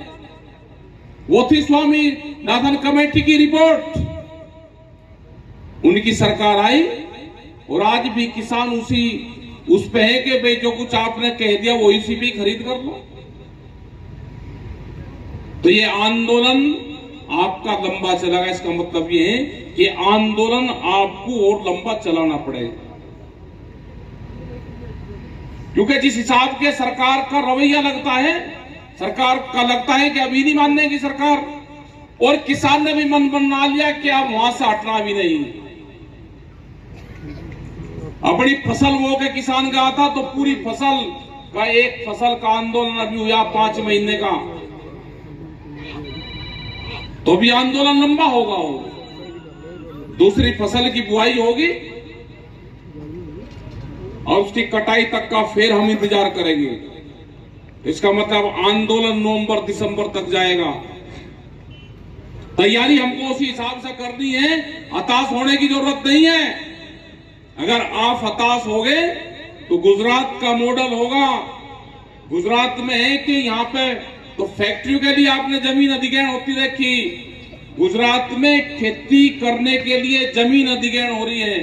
[SPEAKER 9] वो थी स्वामी नाथन कमेटी की रिपोर्ट। उनकी सरकार आई और आज भी किसान उस पे है कि भाई जो कुछ आपने कह दिया वो इसी भी खरीद कर लो। तो ये आंदोलन आपका लंबा चलेगा, इसका मतलब ये है कि आंदोलन आपको और लंबा चलाना पड़ेगा, क्योंकि जिस हिसाब के सरकार का रवैया लगता है, सरकार का लगता है कि अभी नहीं मानने की सरकार, और किसान ने भी मन बना लिया कि अब वहां से हटना भी नहीं। अपनी फसल वो के किसान गया था तो पूरी फसल का, एक फसल का आंदोलन अभी हुआ 5 महीने का, तो भी आंदोलन लंबा होगा। दूसरी फसल की बुआई होगी और उसकी कटाई तक का फिर हम इंतजार करेंगे। इसका मतलब आंदोलन नवंबर दिसंबर तक जाएगा। तैयारी हमको उसी हिसाब से करनी है, हताश होने की जरूरत नहीं है। अगर आप हताश हो गए तो गुजरात का मॉडल होगा। गुजरात में है कि यहाँ पे तो फैक्ट्रियों के लिए आपने जमीन अधिग्रहण होती देखी, गुजरात में खेती करने के लिए जमीन अधिग्रहण हो रही है।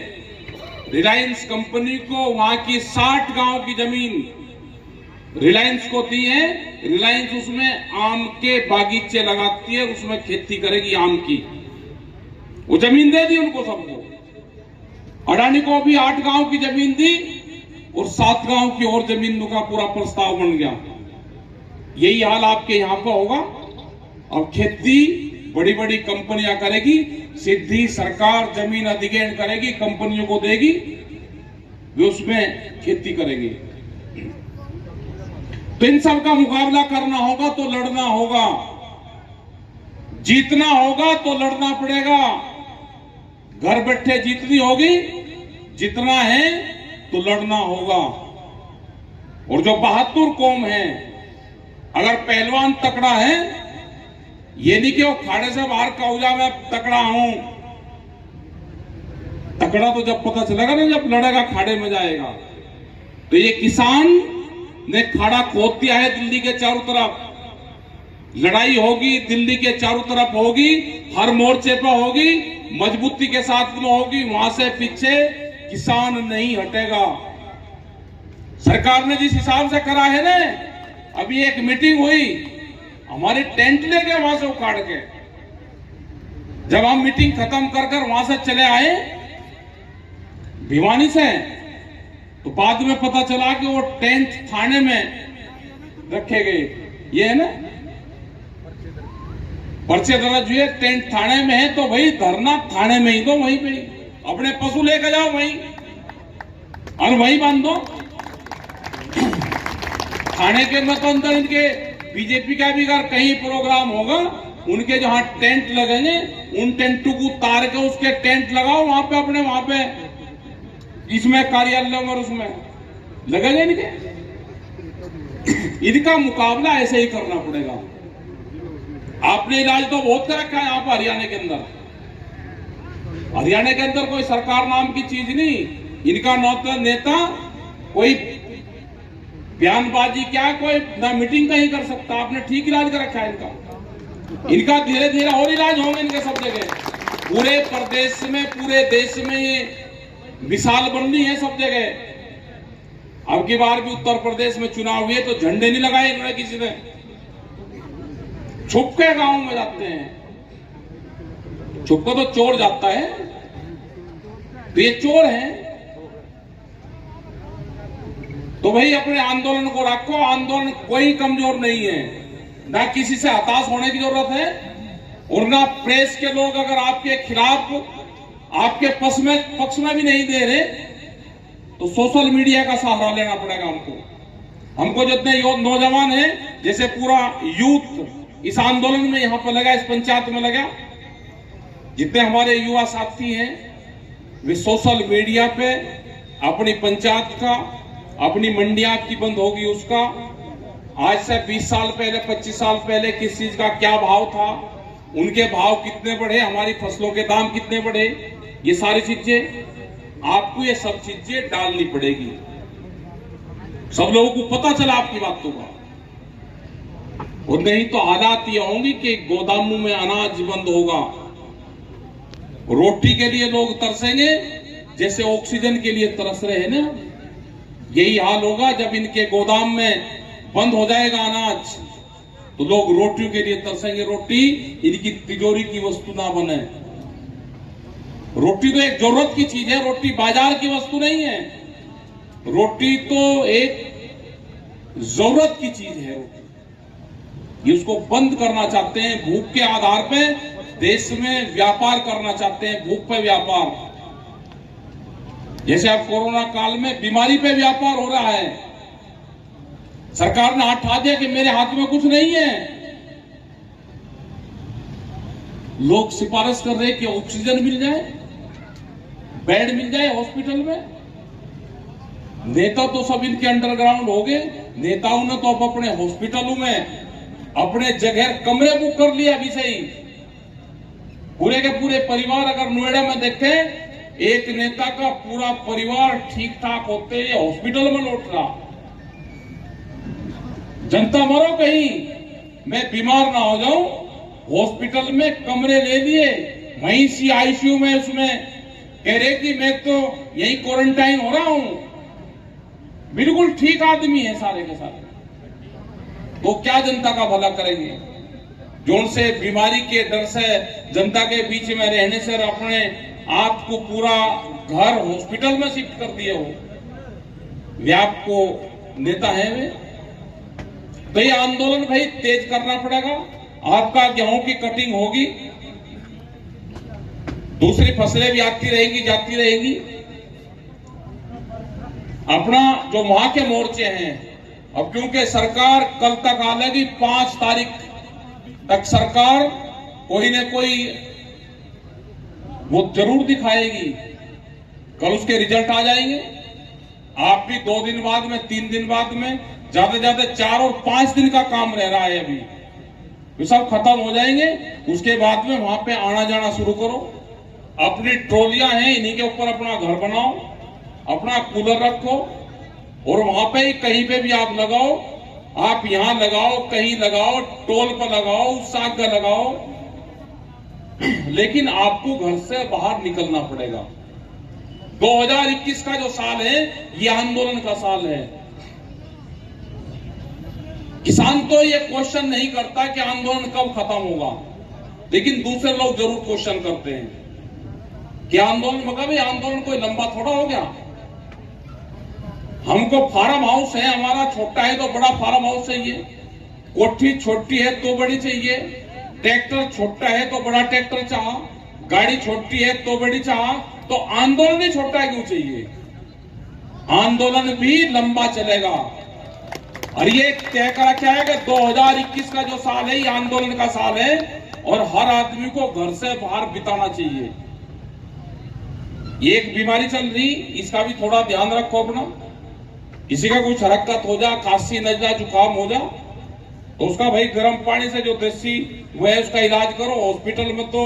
[SPEAKER 9] रिलायंस कंपनी को वहां की 60 गांव की जमीन रिलायंस को दी है। रिलायंस उसमें आम के बागीचे लगाती है, उसमें खेती करेगी आम की, वो जमीन दे दी उनको सबको। अडानी को भी 8 गांव की जमीन दी और 7 गांव की और जमीन का पूरा प्रस्ताव बन गया। यही हाल आपके यहां पर होगा। अब खेती बड़ी बड़ी कंपनियां करेगी, सीधी सरकार जमीन अधिग्रहण करेगी, कंपनियों को देगी, वे उसमें खेती करेंगे। तो इन सब का मुकाबला करना होगा तो लड़ना होगा, जीतना होगा तो लड़ना पड़ेगा। घर बैठे जीतनी होगी, जितना है तो लड़ना होगा।
[SPEAKER 11] और जो बहादुर कौम है, अगर पहलवान तकड़ा है, ये नहीं कि वो खाड़े से बाहर कौजा में तकड़ा हूं। तकड़ा तो जब पता चलेगा ना, जब लड़ेगा खाड़े में जाएगा। तो ये किसान ने खाड़ा खोद दिया है दिल्ली के चारों तरफ। लड़ाई होगी दिल्ली के चारों तरफ होगी, हर मोर्चे पर होगी, मजबूती के साथ में होगी। वहां से पीछे किसान नहीं हटेगा। सरकार ने जिस हिसाब से करा है ना, अभी एक मीटिंग हुई, हमारे टेंट लेके वहां से उखाड़ के, जब हम मीटिंग खत्म कर वहां से चले आए भिवानी से, तो बाद में पता चला कि वो टेंट थाने में रखे गए। ये है ना, पर्चे दर्ज हुए, टेंट थाने में है, तो भाई धरना थाने में ही दो, वहीं पे अपने पशु लेकर जाओ वहीं और वहीं बांध दो। थाने के अंदर तो अंदर इनके बीजेपी का भी अगर कहीं प्रोग्राम होगा, उनके जहां टेंट लगेंगे, उन टेंटों को उतार के उसके टेंट लगाओ वहां पे, अपने वहां पे, इसमें कार्यालय और उसमें लगेंगे इनके। इनका मुकाबला ऐसे ही करना पड़ेगा। आपने इलाज तो बहुत कर रखा है यहाँ पर हरियाणा के अंदर। हरियाणा के अंदर कोई सरकार नाम की चीज नहीं। इनका नेता कोई बयानबाजी क्या, कोई ना मीटिंग कहीं कर सकता। आपने ठीक इलाज कर रखा है इनका। इनका धीरे धीरे और इलाज होंगे इनके सब जगह, पूरे प्रदेश में, पूरे देश में ये मिसाल बननी है सब जगह। अब की बार भी उत्तर प्रदेश में चुनाव हुए तो झंडे नहीं लगाए इन्होंने किसी ने, छुप के गांव में जाते हैं। छुप को तो चोर जाता है, तो ये चोर हैं। तो भाई अपने आंदोलन को रखो। आंदोलन कोई कमजोर नहीं है, ना किसी से हताश होने की जरूरत है, और ना प्रेस के लोग अगर आपके खिलाफ, आपके पक्ष में भी नहीं दे रहे, तो सोशल मीडिया का सहारा लेना पड़ेगा हमको। हमको जितने नौजवान हैं, जैसे पूरा यूथ इस आंदोलन में यहां पर लगा, इस पंचायत में लगा, जितने हमारे युवा साथी हैं, वे सोशल मीडिया पे अपनी पंचायत का, अपनी मंडियां की बंद होगी उसका, आज से 20 साल पहले, 25 साल पहले किस चीज का क्या भाव था, उनके भाव कितने बढ़े, हमारी फसलों के दाम कितने बढ़े, ये सारी चीजें आपको, ये सब चीजें डालनी पड़ेगी। सब लोगों को पता चला आपकी बातों का। और नहीं तो हालात ये होंगी कि गोदामों में अनाज बंद होगा, रोटी के लिए लोग तरसेंगे जैसे ऑक्सीजन के लिए तरस रहे हैं ना। यही हाल होगा जब इनके गोदाम में बंद हो जाएगा अनाज, तो लोग रोटियों के लिए तरसेंगे। रोटी इनकी तिजोरी की वस्तु ना बने। रोटी तो एक जरूरत की चीज है, रोटी बाजार की वस्तु नहीं है। रोटी तो एक जरूरत की चीज है। रोटी ये उसको बंद करना चाहते हैं। भूख के आधार पे देश में व्यापार करना चाहते हैं, भूख पे व्यापार। जैसे अब कोरोना काल में बीमारी पे व्यापार हो रहा है। सरकार ने हाथ उठा दिया कि मेरे हाथ में कुछ नहीं है। लोग सिफारिश कर रहे हैं कि ऑक्सीजन मिल जाए, बेड मिल जाए हॉस्पिटल में। नेता तो सब इनके अंडरग्राउंड हो गए। नेताओं ने तो अब अपने हॉस्पिटलों में अपने जगह कमरे बुक कर लिए अभी से ही। पूरे के पूरे परिवार, अगर नोएडा में देखें, एक नेता का पूरा परिवार ठीक ठाक होते ही हॉस्पिटल में लौट रहा। जनता मरो कहीं, मैं बीमार ना हो जाऊं, हॉस्पिटल में कमरे ले लिए, वहीं सी आईसीयू में, उसमें कह रहे कि मैं तो यही क्वारंटाइन हो रहा हूं। बिल्कुल ठीक आदमी है सारे के सारे। तो क्या जनता का भला करेंगे? जो उनसे बीमारी के डर से, जनता के बीच में रहने से अपने आप को पूरा घर हॉस्पिटल में शिफ्ट कर दिए हो, वे आपको नेता है वे? तो ये आंदोलन भाई तेज करना पड़ेगा। आपका गेहूं की कटिंग होगी, दूसरी फसलें भी आती रहेगी, जाती रहेगी। अपना जो वहां के मोर्चे हैं, अब क्योंकि सरकार कल तक आएगी, 5 तारीख तक सरकार कोई न कोई वो जरूर दिखाएगी। कल उसके रिजल्ट आ जाएंगे। आप भी 2 दिन बाद में, 3 दिन बाद में, ज्यादा से ज्यादा 4 और 5 दिन का काम रह रहा है अभी। ये सब खत्म हो जाएंगे, उसके बाद में वहां पे आना जाना शुरू करो। अपनी ट्रॉलियां हैं, इन्हीं के ऊपर अपना घर बनाओ, अपना कूलर रखो, और वहां पे ही कहीं पे भी आप लगाओ। आप यहां लगाओ, कहीं लगाओ, टोल पर लगाओ, साग का लगाओ, लेकिन आपको घर से बाहर निकलना पड़ेगा। 2021 का जो साल है, ये आंदोलन का साल है। किसान तो ये क्वेश्चन नहीं करता कि आंदोलन कब खत्म होगा, लेकिन दूसरे लोग जरूर क्वेश्चन करते हैं कि आंदोलन मतलब ये आंदोलन कोई लंबा थोड़ा हो गया। हमको फार्म हाउस है, हमारा छोटा है तो बड़ा फार्म हाउस चाहिए, कोठी छोटी है तो बड़ी चाहिए, ट्रैक्टर छोटा है तो बड़ा ट्रैक्टर चाह, गाड़ी छोटी है तो बड़ी चाह, तो आंदोलन ही छोटा क्यों चाहिए? आंदोलन भी लंबा चलेगा। और ये तय करा क्या है कि 2021 का जो साल है, ये आंदोलन का साल है, और हर आदमी को घर से बाहर बिताना चाहिए। ये एक बीमारी चल रही, इसका भी थोड़ा ध्यान रखो अपना। किसी का कुछ हरकत हो जा, खांसी, नजला, जुकाम हो जा, तो उसका भाई गर्म पानी से जो देसी वो है उसका इलाज करो। हॉस्पिटल में तो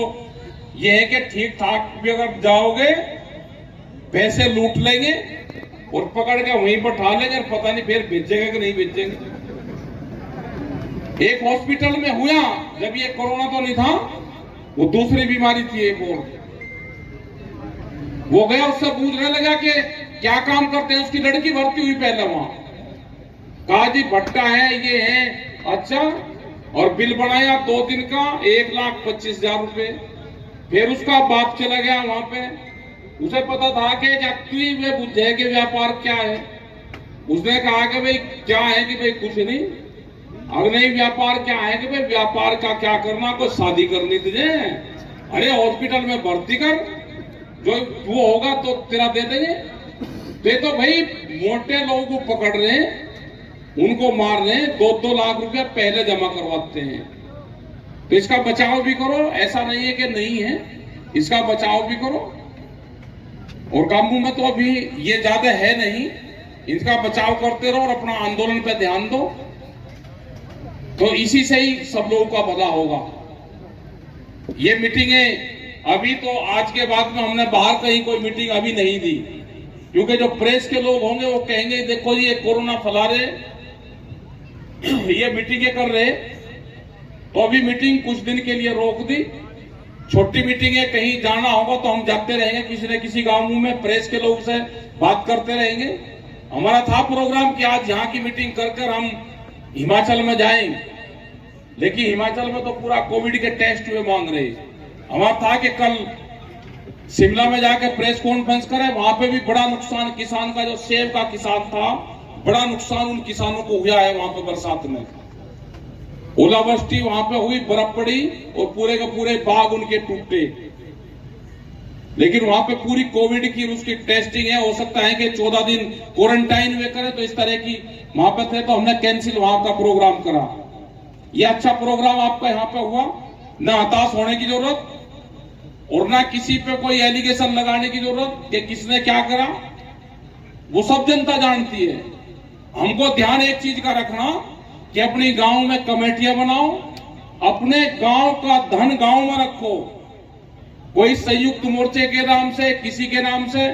[SPEAKER 11] ये है कि ठीक ठाक भी अगर जाओगे, पैसे लूट लेंगे और पकड़ के वहीं पर ठा लेंगे, और पता नहीं फिर भेजेंगे कि नहीं भेजेंगे। एक हॉस्पिटल में हुआ, जब ये कोरोना तो नहीं था, वो दूसरी बीमारी थी एक और, वो गया, उससे पूछने लगा कि क्या काम करते हैं, उसकी लड़की भर्ती हुई पहले वहां, कहा जी भट्टा है, ये है, अच्छा, और बिल बनाया 2 दिन का 1,25,000 रुपए। फिर उसका बाप चला गया वहां पे, उसे पता था कि एक्चुअली वे बुझे कि व्यापार क्या है। उसने कहा कि भाई क्या है कि भाई कुछ नहीं, अब नहीं व्यापार क्या है कि भाई व्यापार का क्या करना, कोई शादी करनी तुझे, अरे हॉस्पिटल में भर्ती कर, जो वो होगा तो तेरा दे देंगे। तो भाई मोटे लोगों को पकड़ रहे हैं, उनको मार रहे हैं, 2-2 लाख रुपया पहले जमा करवाते हैं। तो इसका बचाव भी करो, ऐसा नहीं है कि नहीं है, इसका बचाव भी करो। और काबू में तो अभी ये ज्यादा है नहीं, इनका बचाव करते रहो और अपना आंदोलन पे ध्यान दो, तो इसी से ही सब लोगों का भला होगा। ये मीटिंगें अभी तो आज के बाद में हमने बाहर कहीं कोई मीटिंग अभी नहीं दी, क्योंकि जो प्रेस के लोग होंगे वो कहेंगे देखो जी ये कोरोना फैला रहे, ये मीटिंगें कर रहे, तो अभी मीटिंग कुछ दिन के लिए रोक दी। छोटी मीटिंग है, कहीं जाना होगा तो हम जाते रहेंगे, किसी न किसी गांव में प्रेस के लोग से बात करते रहेंगे। हमारा था प्रोग्राम कि आज यहाँ की मीटिंग कर हम हिमाचल में जाएंगे, लेकिन हिमाचल में तो पूरा कोविड के टेस्ट हुए मांग रहे। हमारा था कि कल शिमला में जाकर प्रेस कॉन्फ्रेंस करें, वहां पे भी बड़ा नुकसान किसान का, जो सेब का किसान था, बड़ा नुकसान उन किसानों को हुआ है। वहां पे बरसात में ओलावृष्टि वहां पे हुई, बर्फ पड़ी और पूरे के पूरे बाग उनके टूटे, लेकिन वहां पे पूरी कोविड की उसकी टेस्टिंग है। हो सकता है कि 14 दिन क्वारंटाइन में करें, तो इस तरह की वहां पे थे, तो हमने कैंसिल वहां का प्रोग्राम करा। ये अच्छा प्रोग्राम आपका यहाँ पे हुआ, ना हताश होने की जरूरत और ना किसी पे कोई एलिगेशन लगाने की जरूरत कि किसने क्या करा, वो सब जनता जानती है। हमको ध्यान एक चीज का रखना कि अपनी गांव में कमेटियां बनाओ, अपने गांव का धन गांव में रखो। कोई संयुक्त मोर्चे के नाम से, किसी के नाम से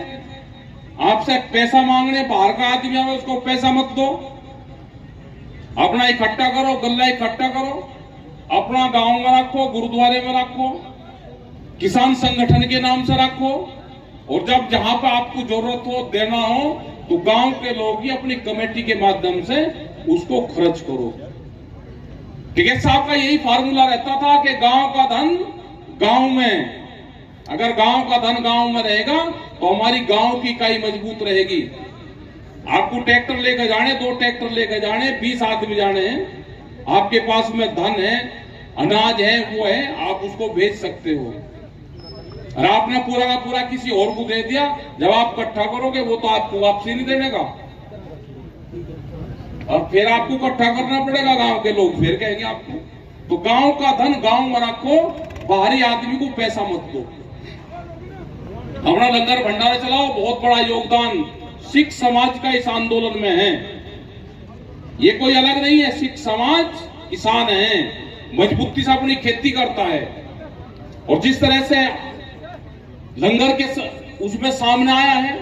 [SPEAKER 11] आपसे पैसा मांगने बाहर का आदमी आवे, उसको पैसा मत दो। अपना इकट्ठा करो, गल्ला इकट्ठा करो, अपना गांव में रखो, गुरुद्वारे में रखो, किसान संगठन के नाम से रखो, और जब जहां पर आपको जरूरत हो, देना हो, तो गांव के लोग ही अपनी कमेटी के माध्यम से उसको खर्च करो। टिकैत साहब का यही फार्मूला रहता था कि गांव का धन गांव में, अगर गांव का धन गांव में रहेगा तो हमारी गांव की इकाई मजबूत रहेगी। आपको ट्रैक्टर लेकर जाने, 2 ट्रैक्टर लेकर जाने, 20 आदमी जाने हैं, आपके पास में धन है, अनाज है, वो है, आप उसको बेच सकते हो। और आपने पूरा का पूरा किसी और को दे दिया, जब आप इकट्ठा करोगे वो तो आपको वापसी नहीं देने का, और फिर आपको इकट्ठा करना पड़ेगा गांव के लोग, फिर कहेंगे आपको। तो गांव का धन गांव में रखो, बाहरी आदमी को पैसा मत दो। अपना लंगर भंडारा चलाओ, बहुत बड़ा योगदान सिख समाज का इस आंदोलन में है। ये कोई अलग नहीं है, सिख समाज किसान है, मजबूती से अपनी खेती करता है। और जिस तरह से लंगर के उसमें सामने आया है,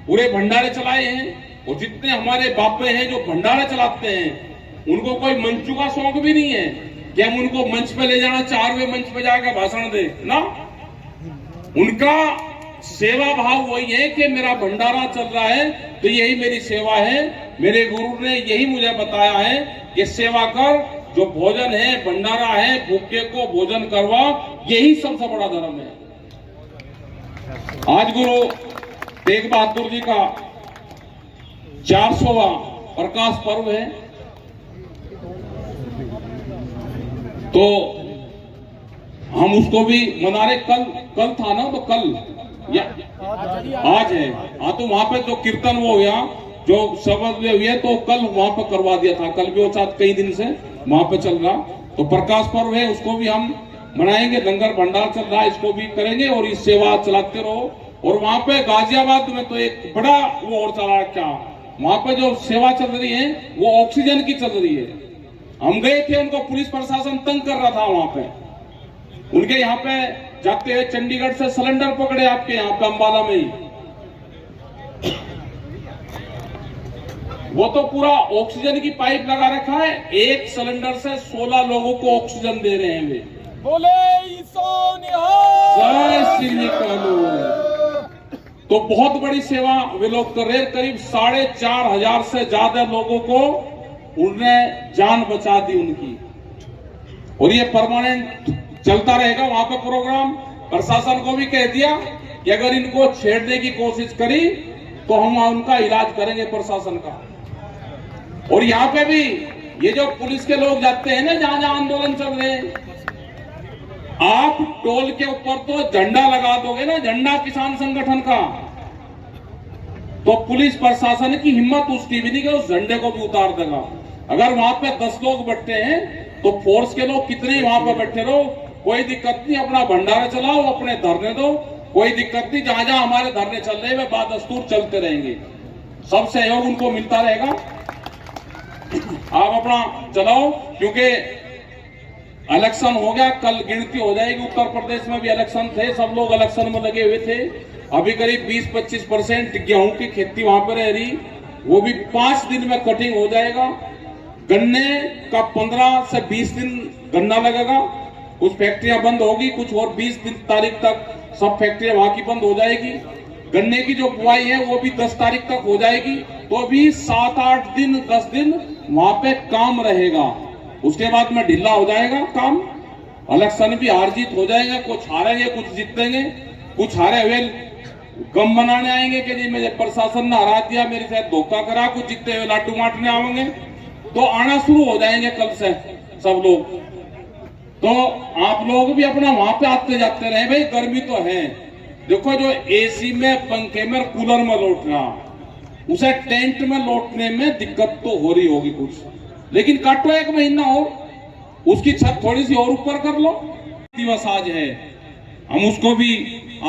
[SPEAKER 11] पूरे भंडारे चलाए हैं, और जितने हमारे बापे हैं जो भंडारे चलाते हैं, उनको कोई मंचू का शौक भी नहीं है कि हम उनको मंच पे ले जाना, 4वें मंच पे जाकर भाषण दे ना। उनका सेवा भाव वही है कि मेरा भंडारा चल रहा है तो यही मेरी सेवा है। मेरे गुरु ने यही मुझे बताया है कि सेवा कर, जो भोजन है, भंडारा है, भूखे को भोजन करवा, यही सबसे बड़ा धर्म है। आज गुरु तेग बहादुर जी का 400वां प्रकाश पर्व है, तो हम उसको भी मना रहे। कल था ना, तो कल या आज है। हाँ, तो वहां पे जो कीर्तन वो हुआ, जो शब्द हुए, तो कल वहां पर करवा दिया था। कल भी वो साथ कई दिन से वहां पे चल रहा, तो प्रकाश पर्व है, उसको भी हम मनाएंगे। लंगर भंडार चल रहा है, इसको भी करेंगे और इस सेवा चलाते रहो। और वहां पे गाजियाबाद में तो एक बड़ा वो और चला रखा, वहां पे जो सेवा चल रही है वो ऑक्सीजन की चल रही है। हम गए थे, उनको पुलिस प्रशासन तंग कर रहा था वहां पे। उनके यहाँ पे जाते हुए चंडीगढ़ से सिलेंडर पकड़े, आपके यहाँ पे अंबाला में ही। वो तो पूरा ऑक्सीजन की पाइप लगा रखा है, एक सिलेंडर से 16 लोगों को ऑक्सीजन दे रहे हैं वे।
[SPEAKER 1] बोले
[SPEAKER 11] जय श्री कानून। तो बहुत बड़ी सेवा वे लोग कर रहे हैं। करीब 4,500 से ज्यादा लोगों को उन्होंने जान बचा दी उनकी। और ये परमानेंट चलता रहेगा वहां पर प्रोग्राम। प्रशासन को भी कह दिया कि अगर इनको छेड़ने की कोशिश करी तो हम उनका इलाज करेंगे प्रशासन का। और यहाँ पे भी ये जो पुलिस के लोग जाते हैं ना, जहां जहां आंदोलन चल रहे हैं, आप टोल के ऊपर तो झंडा लगा दोगे ना, झंडा किसान संगठन का, तो पुलिस प्रशासन की हिम्मत उसकी भी नहीं कि उस झंडे को भी उतार देगा। अगर वहां पे 10 लोग बैठे हैं तो फोर्स के लोग कितने ही वहां पे बैठे रहो, कोई दिक्कत नहीं, अपना भंडारा चलाओ, अपने धरने दो, कोई दिक्कत नहीं। जहां जहां हमारे धरने चल रहे हैं बाद दस्तूर चलते रहेंगे, सब सहयोग उनको मिलता रहेगा। आप अपना चलाओ, क्योंकि इलेक्शन हो गया, कल गिनती हो जाएगी। उत्तर प्रदेश में भी इलेक्शन थे, सब लोग इलेक्शन में लगे हुए थे। अभी करीब 20-25% गेहूं की खेती वहां पर रह रही, वो भी 5 दिन में कटिंग हो जाएगा। गन्ने का 15 से 20 दिन गन्ना लगेगा, कुछ फैक्ट्रियां बंद होगी, कुछ और 20 तारीख तक सब फैक्ट्रियां वहां की बंद हो जाएगी। गन्ने की जो बुआई है वो भी 10 तारीख तक हो जाएगी। तो अभी 7-8 दिन 10 दिन वहां पे काम रहेगा, उसके बाद में ढीला हो जाएगा काम। इलेक्शन भी हार जीत हो जाएगा, कुछ हारेंगे कुछ जीतेंगे, कुछ हारे हुए गम बनाने आएंगे कि जी मुझे प्रशासन ने हरा दिया, मेरे साथ धोखा करा, कुछ जीतते हुए लाटू मारने आएंगे। तो आना शुरू हो जाएंगे कल से सब लोग। तो आप लोग भी अपना वहां पे आते जाते रहे। भाई गर्मी तो है, देखो जो एसी में, पंखे में, कूलर में लौट रहा, उसे टेंट में लौटने में दिक्कत तो हो रही होगी कुछ, लेकिन काटो 1 महीना और, उसकी छत थोड़ी सी और ऊपर कर लो। दिवस आज है, हम उसको भी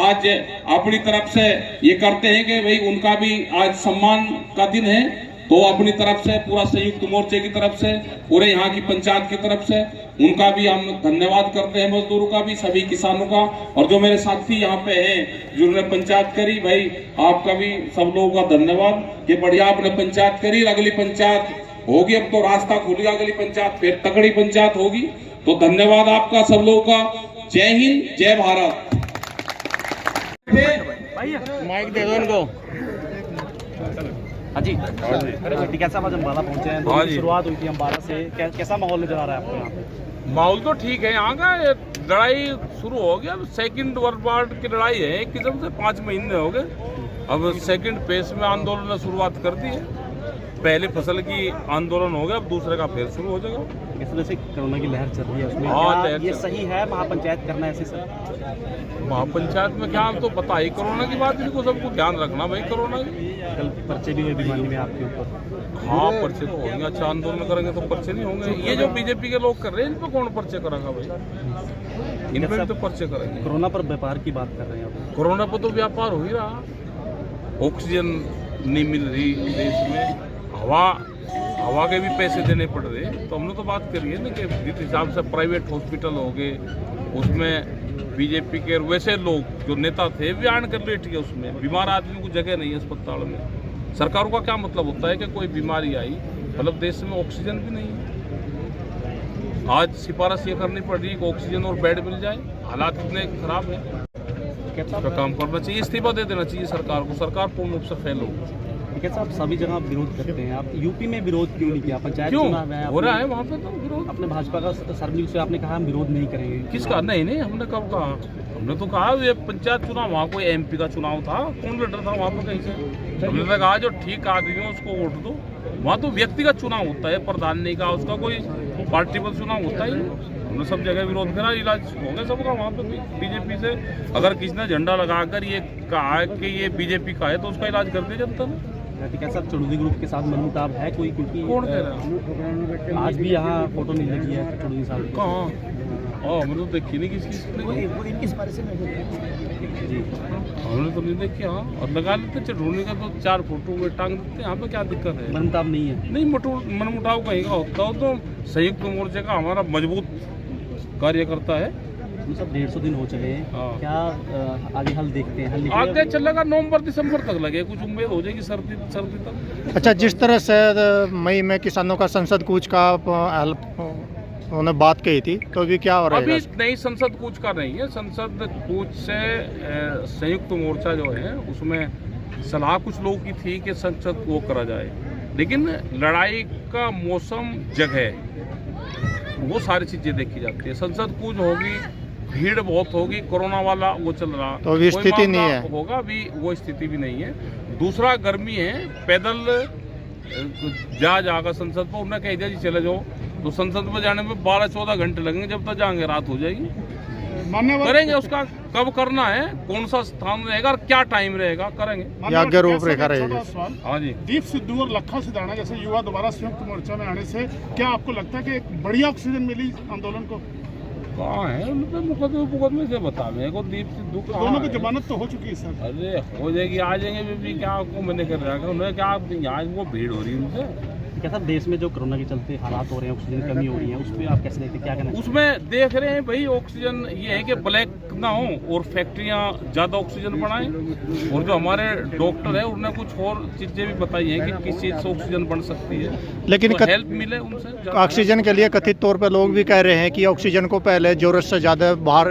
[SPEAKER 11] आज अपनी तरफ से ये करते हैं कि भाई उनका भी आज सम्मान का दिन है। तो अपनी तरफ से पूरा संयुक्त मोर्चे की तरफ से, पूरे यहाँ की पंचायत की तरफ से उनका भी हम धन्यवाद करते हैं, मजदूरों का भी, सभी किसानों का। और जो मेरे साथी यहाँ पे हैं जिन्होंने पंचायत करी, भाई आपका भी सब लोगों का धन्यवाद कि बढ़िया आपने पंचायत करी। अगली पंचायत होगी, अब तो रास्ता खुलेगा, अगली पंचायत फिर तगड़ी पंचायत होगी। तो धन्यवाद आपका सब लोगों का। जय हिंद, जय भारत।
[SPEAKER 4] माइक दे दो इनको।
[SPEAKER 12] हाँ जी, कैसा आज अम्बाला पहुंचे हैं?
[SPEAKER 3] हाँ जी,
[SPEAKER 12] शुरुआत हुई थी अम्बाला से, कैसा माहौल नजर आ रहा है आपको यहाँ पे?
[SPEAKER 3] माहौल तो ठीक है, यहाँ का लड़ाई शुरू हो गया। सेकंड वर्ल्ड की लड़ाई है, एक किस्म से 5 महीने हो गए। अब सेकंड फेज में आंदोलन ने शुरुआत कर दी है। पहले फसल की आंदोलन हो गया, अब दूसरे का फिर शुरू हो जाएगा।
[SPEAKER 12] इस तरह से कोरोना की लहर चल रही है उसमें,
[SPEAKER 3] हाँ,
[SPEAKER 12] क्या ये सही है महापंचायत करना ऐसे सर?
[SPEAKER 3] महापंचायत में क्या तो पता ही, कोरोना की बात, इनको सबको ध्यान रखना भाई कोरोना की।
[SPEAKER 12] कल पर्चे भी हुए भिवानी में आपके ऊपर?
[SPEAKER 3] हाँ, पर्चे तो होंगे। अच्छा आंदोलन करेंगे तो पर्चे नहीं होंगे? ये जो बीजेपी के लोग कर रहे हैं, इन पर कौन पर्चे करेगा भाई? इन पर भी तो पर्चे करेंगे।
[SPEAKER 12] कोरोना पर व्यापार की बात कर रहे हैं आप?
[SPEAKER 3] कोरोना पर तो व्यापार हो ही रहा। ऑक्सीजन नहीं मिल रही देश में, हवा के भी पैसे देने पड़ रहे, तो हमने तो बात करी है ना कि जिस हिसाब से प्राइवेट हॉस्पिटल हो गए उसमें बीजेपी के वैसे लोग जो नेता थे वे आन कर लेट गए, उसमें बीमार आदमी को जगह नहीं है अस्पताल में। सरकारों का क्या मतलब होता है कि कोई बीमारी आई, मतलब देश में ऑक्सीजन भी नहीं है। आज सिफारिश ये करनी पड़ रही है कि ऑक्सीजन और बेड मिल जाए, हालात इतने खराब है, तो काम करना चाहिए, इस्तीफा दे देना चाहिए सरकार को, सरकार पूर्ण रूप से फेल हो।
[SPEAKER 12] कैसा आप सभी जगह विरोध करते हैं, आप यूपी में विरोध क्यों नहीं किया? पंचायत चुनाव
[SPEAKER 3] हो रहा है वहाँ पे तो विरोध,
[SPEAKER 12] अपने भाजपा का सार्वजनिक से आपने कहा हम विरोध नहीं करेंगे।
[SPEAKER 3] किसका? नहीं, हमने कब कहा? हमने तो कहा ये पंचायत चुनाव, वहाँ कोई एमपी का चुनाव था, कौन लड़ रहा था वहाँ पे कहीं से? हमने तो कहा जो ठीक आदमी है उसको वोट दो। वहाँ तो व्यक्तिगत चुनाव होता है, प्रधान नहीं का उसका कोई पार्टिबल चुनाव होता ही। हमने सब जगह विरोध करा, इलाज हो गया सबका वहाँ पे बीजेपी से। अगर किसी ने झंडा लगाकर ये कहा कि ये बीजेपी का है तो उसका इलाज कर दिया जनता ने।
[SPEAKER 12] कैसा चुड़ूदी ग्रुप के साथ मनमुटाव है कोई? क्योंकि
[SPEAKER 3] कौन कह रहा है?
[SPEAKER 12] आज भी यहाँ फोटो नहीं लगी है चुड़ूदी साहब।
[SPEAKER 3] कहाँ? हमने तो देखी नहीं किस बारे से जी, हमने तो नहीं देखी। हाँ, और लगा लेते चढ़ोने का तो 4 फोटो में टांग देते, यहाँ पे क्या दिक्कत है?
[SPEAKER 12] मनमुटाव नहीं है?
[SPEAKER 3] नहीं, मनमुटाव कहीं का होता हो तो संयुक्त मोर्चे का हमारा मजबूत कार्यकर्ता है।
[SPEAKER 12] सब 150 दिन हो चले हैं, क्या आगे हल देखते हैं?
[SPEAKER 3] आगे चलेगा, नवंबर दिसंबर तक लगे, कुछ उम्मीद हो जाएगी सर्दी तक।
[SPEAKER 4] अच्छा, जिस तरह से मई में किसानों का संसद कूच का उन्होंने बात कही थी, तो अभी क्या हो रहा है?
[SPEAKER 3] अभी नहीं, संसद कूच का नहीं है। संसद कूच से संयुक्त मोर्चा जो है उसमें सलाह कुछ लोगों की थी कि संसद को करा जाए, लेकिन लड़ाई का मौसम, जगह, वो सारी चीजें देखी जाती है। संसद कूच होगी, भीड़ बहुत होगी, कोरोना वाला वो चल रहा,
[SPEAKER 4] तो अभी स्थिति नहीं है,
[SPEAKER 3] होगा अभी वो स्थिति भी नहीं है। दूसरा गर्मी है, पैदल जाकर संसद पर उन्हें कह दिया जी चले जाओ, तो संसद में जाने में 12-14 घंटे लगेंगे, जब तक जाएंगे रात हो जाएगी। करेंगे, उसका कब करना है, कौन सा स्थान रहेगा और क्या टाइम रहेगा, करेंगे।
[SPEAKER 4] आगे रूपरेखा रहेगी।
[SPEAKER 10] हाँ जी, दीप सिद्धू और लखा सिधाना जैसे युवा दोबारा संयुक्त मोर्चा में आने से क्या आपको लगता है कि एक बढ़िया ऑक्सीजन मिली आंदोलन को?
[SPEAKER 3] कहाँ है उनपे मुकदमे से बतावे को? दीप सिद्धू
[SPEAKER 10] दोनों की जमानत तो हो चुकी है सर।
[SPEAKER 3] अरे हो जाएगी, आ जाएंगे भी, क्या आपको मैंने कर रहा है, उन्हें क्या यहाँ वो भीड़ हो रही है उनसे।
[SPEAKER 12] कैसा देश में जो कोरोना के चलते हालात हो रहे हैं, ऑक्सीजन कमी हो रही है, उस पर आप कैसे देखते हैं, क्या कहना?
[SPEAKER 3] उसमें देख रहे हैं भाई, ऑक्सीजन ये है कि ब्लैक ना हो और फैक्ट्रियाँ ज़्यादा ऑक्सीजन बनाएं, और जो हमारे डॉक्टर है उन्होंने कुछ और चीज़ें भी बताई हैं कि किस चीज़ से ऑक्सीजन बन सकती है,
[SPEAKER 4] लेकिन
[SPEAKER 3] तो हेल्प मिले उनसे।
[SPEAKER 4] ऑक्सीजन के लिए कथित तौर पर लोग भी कह रहे हैं कि ऑक्सीजन को पहले जरूरत से ज़्यादा बाहर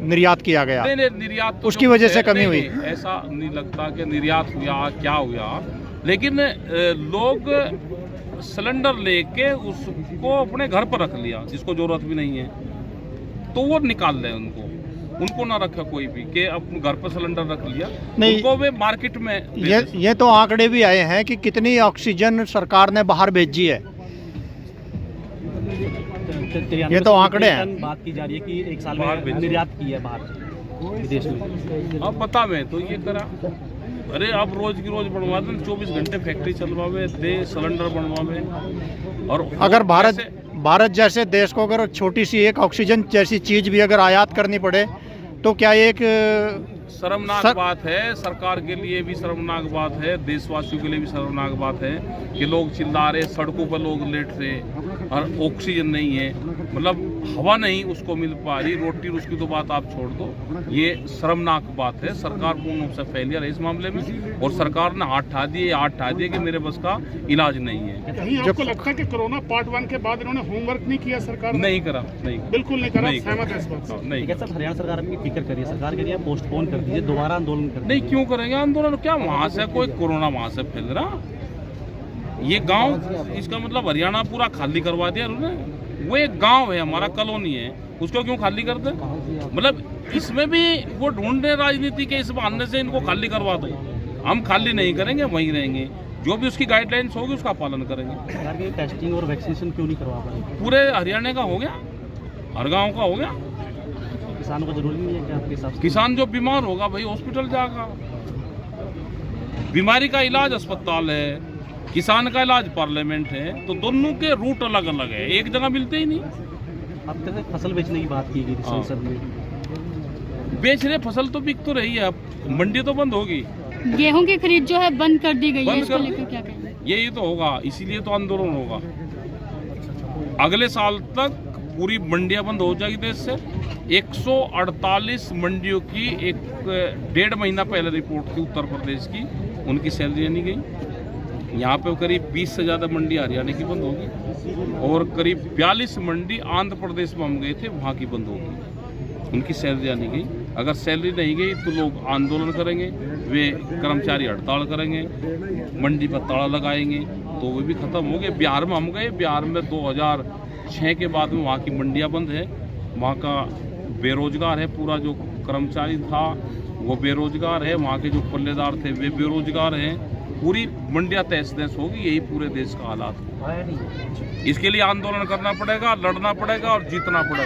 [SPEAKER 4] निर्यात किया गया।
[SPEAKER 3] नहीं, निर्यात तो
[SPEAKER 4] उसकी वजह से कमी हुई।
[SPEAKER 3] ऐसा नहीं लगता कि निर्यात हुआ, क्या हुआ, लेकिन लोग सिलेंडर लेके उसको अपने घर पर रख लिया, जिसको जरूरत भी नहीं है, तो वो निकाल ले, उनको ना रखा कोई भी कि अपने घर पर सिलेंडर रख लिया, नहीं, उनको वे मार्केट में
[SPEAKER 4] ये तो आंकड़े भी आए हैं कि कितनी ऑक्सीजन सरकार ने बाहर भेजी है। ये तो आंकड़े हैं,
[SPEAKER 12] बात की जा रही है कि 1 साल में निर्यात की है बाहर विदेश में।
[SPEAKER 3] अब पता में तो ये करा, अरे अब रोज की रोज बनवा दे, 24 घंटे फैक्ट्री चलवावे दे, सिलेंडर बनवावे। और
[SPEAKER 4] अगर भारत जैसे देश को अगर छोटी सी एक ऑक्सीजन जैसी चीज भी अगर आयात करनी पड़े तो क्या एक
[SPEAKER 3] शर्मनाक बात है, सरकार के लिए भी शर्मनाक बात है, देशवासियों के लिए भी शर्मनाक बात है कि लोग चिल्ला रहे, सड़कों पर लोग लेट रहे और ऑक्सीजन नहीं है, मतलब हवा नहीं उसको मिल पा रही, रोटी उसकी तो बात आप छोड़ दो, ये शर्मनाक बात है। सरकार पूर्ण रूप से फेलियर है इस मामले में, और सरकार ने हाथ ठा दिए कि मेरे बस का इलाज नहीं है।
[SPEAKER 10] कहीं आपको लगता है कि कोरोना पार्ट 1 के बाद इन्होंने होमवर्क नहीं किया सरकार?
[SPEAKER 3] नहीं करा,
[SPEAKER 10] बिल्कुल नहीं करा, सहमत है इस बात से?
[SPEAKER 3] नहीं।
[SPEAKER 12] सर, हरियाणा सरकार अपनी फिक्र करिए, सरकार के लिए पोस्टपोन कर दीजिए, दोबारा आंदोलन कर।
[SPEAKER 3] नहीं, क्यों करेंगे आंदोलन? क्या वहाँ से कोई कोरोना वहाँ से फैल रहा? ये गांव, इसका मतलब हरियाणा पूरा खाली करवा दिया उन्होंने। वो एक गांव है हमारा, कॉलोनी है, उसको क्यों खाली कर दे? मतलब इसमें भी वो ढूंढ रहे राजनीति के इस बहाने से इनको खाली करवा दो। हम खाली नहीं करेंगे, वहीं रहेंगे, जो भी उसकी गाइडलाइंस होगी उसका पालन करेंगे।
[SPEAKER 12] टेस्टिंग और वैक्सीनेशन क्यों नहीं करवा पाए?
[SPEAKER 3] पूरे हरियाणा का हो गया, हर गाँव का हो गया।
[SPEAKER 12] किसानों को जरूरी नहीं है कि आपके हिसाब से?
[SPEAKER 3] किसान जो बीमार होगा भाई हॉस्पिटल जाएगा, बीमारी का इलाज अस्पताल है, किसान का इलाज पार्लियामेंट है, तो दोनों के रूट अलग अलग है, एक जगह मिलते ही नहीं।
[SPEAKER 12] अब तक फसल बेचने की बात की गई थी संसद में,
[SPEAKER 3] बेच रहे, फसल तो बिक तो रही है, अब मंडी तो बंद होगी,
[SPEAKER 13] गेहूं की खरीद जो है बंद कर दी गई है,
[SPEAKER 3] बंद
[SPEAKER 13] इसको
[SPEAKER 3] कर
[SPEAKER 13] लेकर क्या कहेंगे?
[SPEAKER 3] यही तो होगा, इसीलिए तो आंदोलन होगा। अगले साल तक पूरी मंडियां बंद हो जाएगी देश से। 148 मंडियों की एक 1.5 महीना पहले रिपोर्ट थी उत्तर प्रदेश की, उनकी सैलरी नहीं गई। यहाँ पे करीब 20 से ज़्यादा मंडी हरियाणा की बंद होगी और करीब 42 मंडी आंध्र प्रदेश में हम गए थे, वहाँ की बंद होगी, उनकी सैलरी नहीं गई। अगर सैलरी नहीं गई तो लोग आंदोलन करेंगे, वे कर्मचारी हड़ताल करेंगे, मंडी पर ताला लगाएंगे, तो वो भी ख़त्म हो गए। बिहार में हम गए, बिहार में 2006 के बाद में वहाँ की मंडियाँ बंद है, वहाँ का बेरोजगार है, पूरा जो कर्मचारी था वो बेरोजगार है, वहाँ के जो पल्लेदार थे वे बेरोजगार हैं, पूरी मंडियाँ तहस नहस होगी। यही पूरे देश का हालात है। इसके लिए आंदोलन करना पड़ेगा, लड़ना पड़ेगा और जीतना पड़ेगा।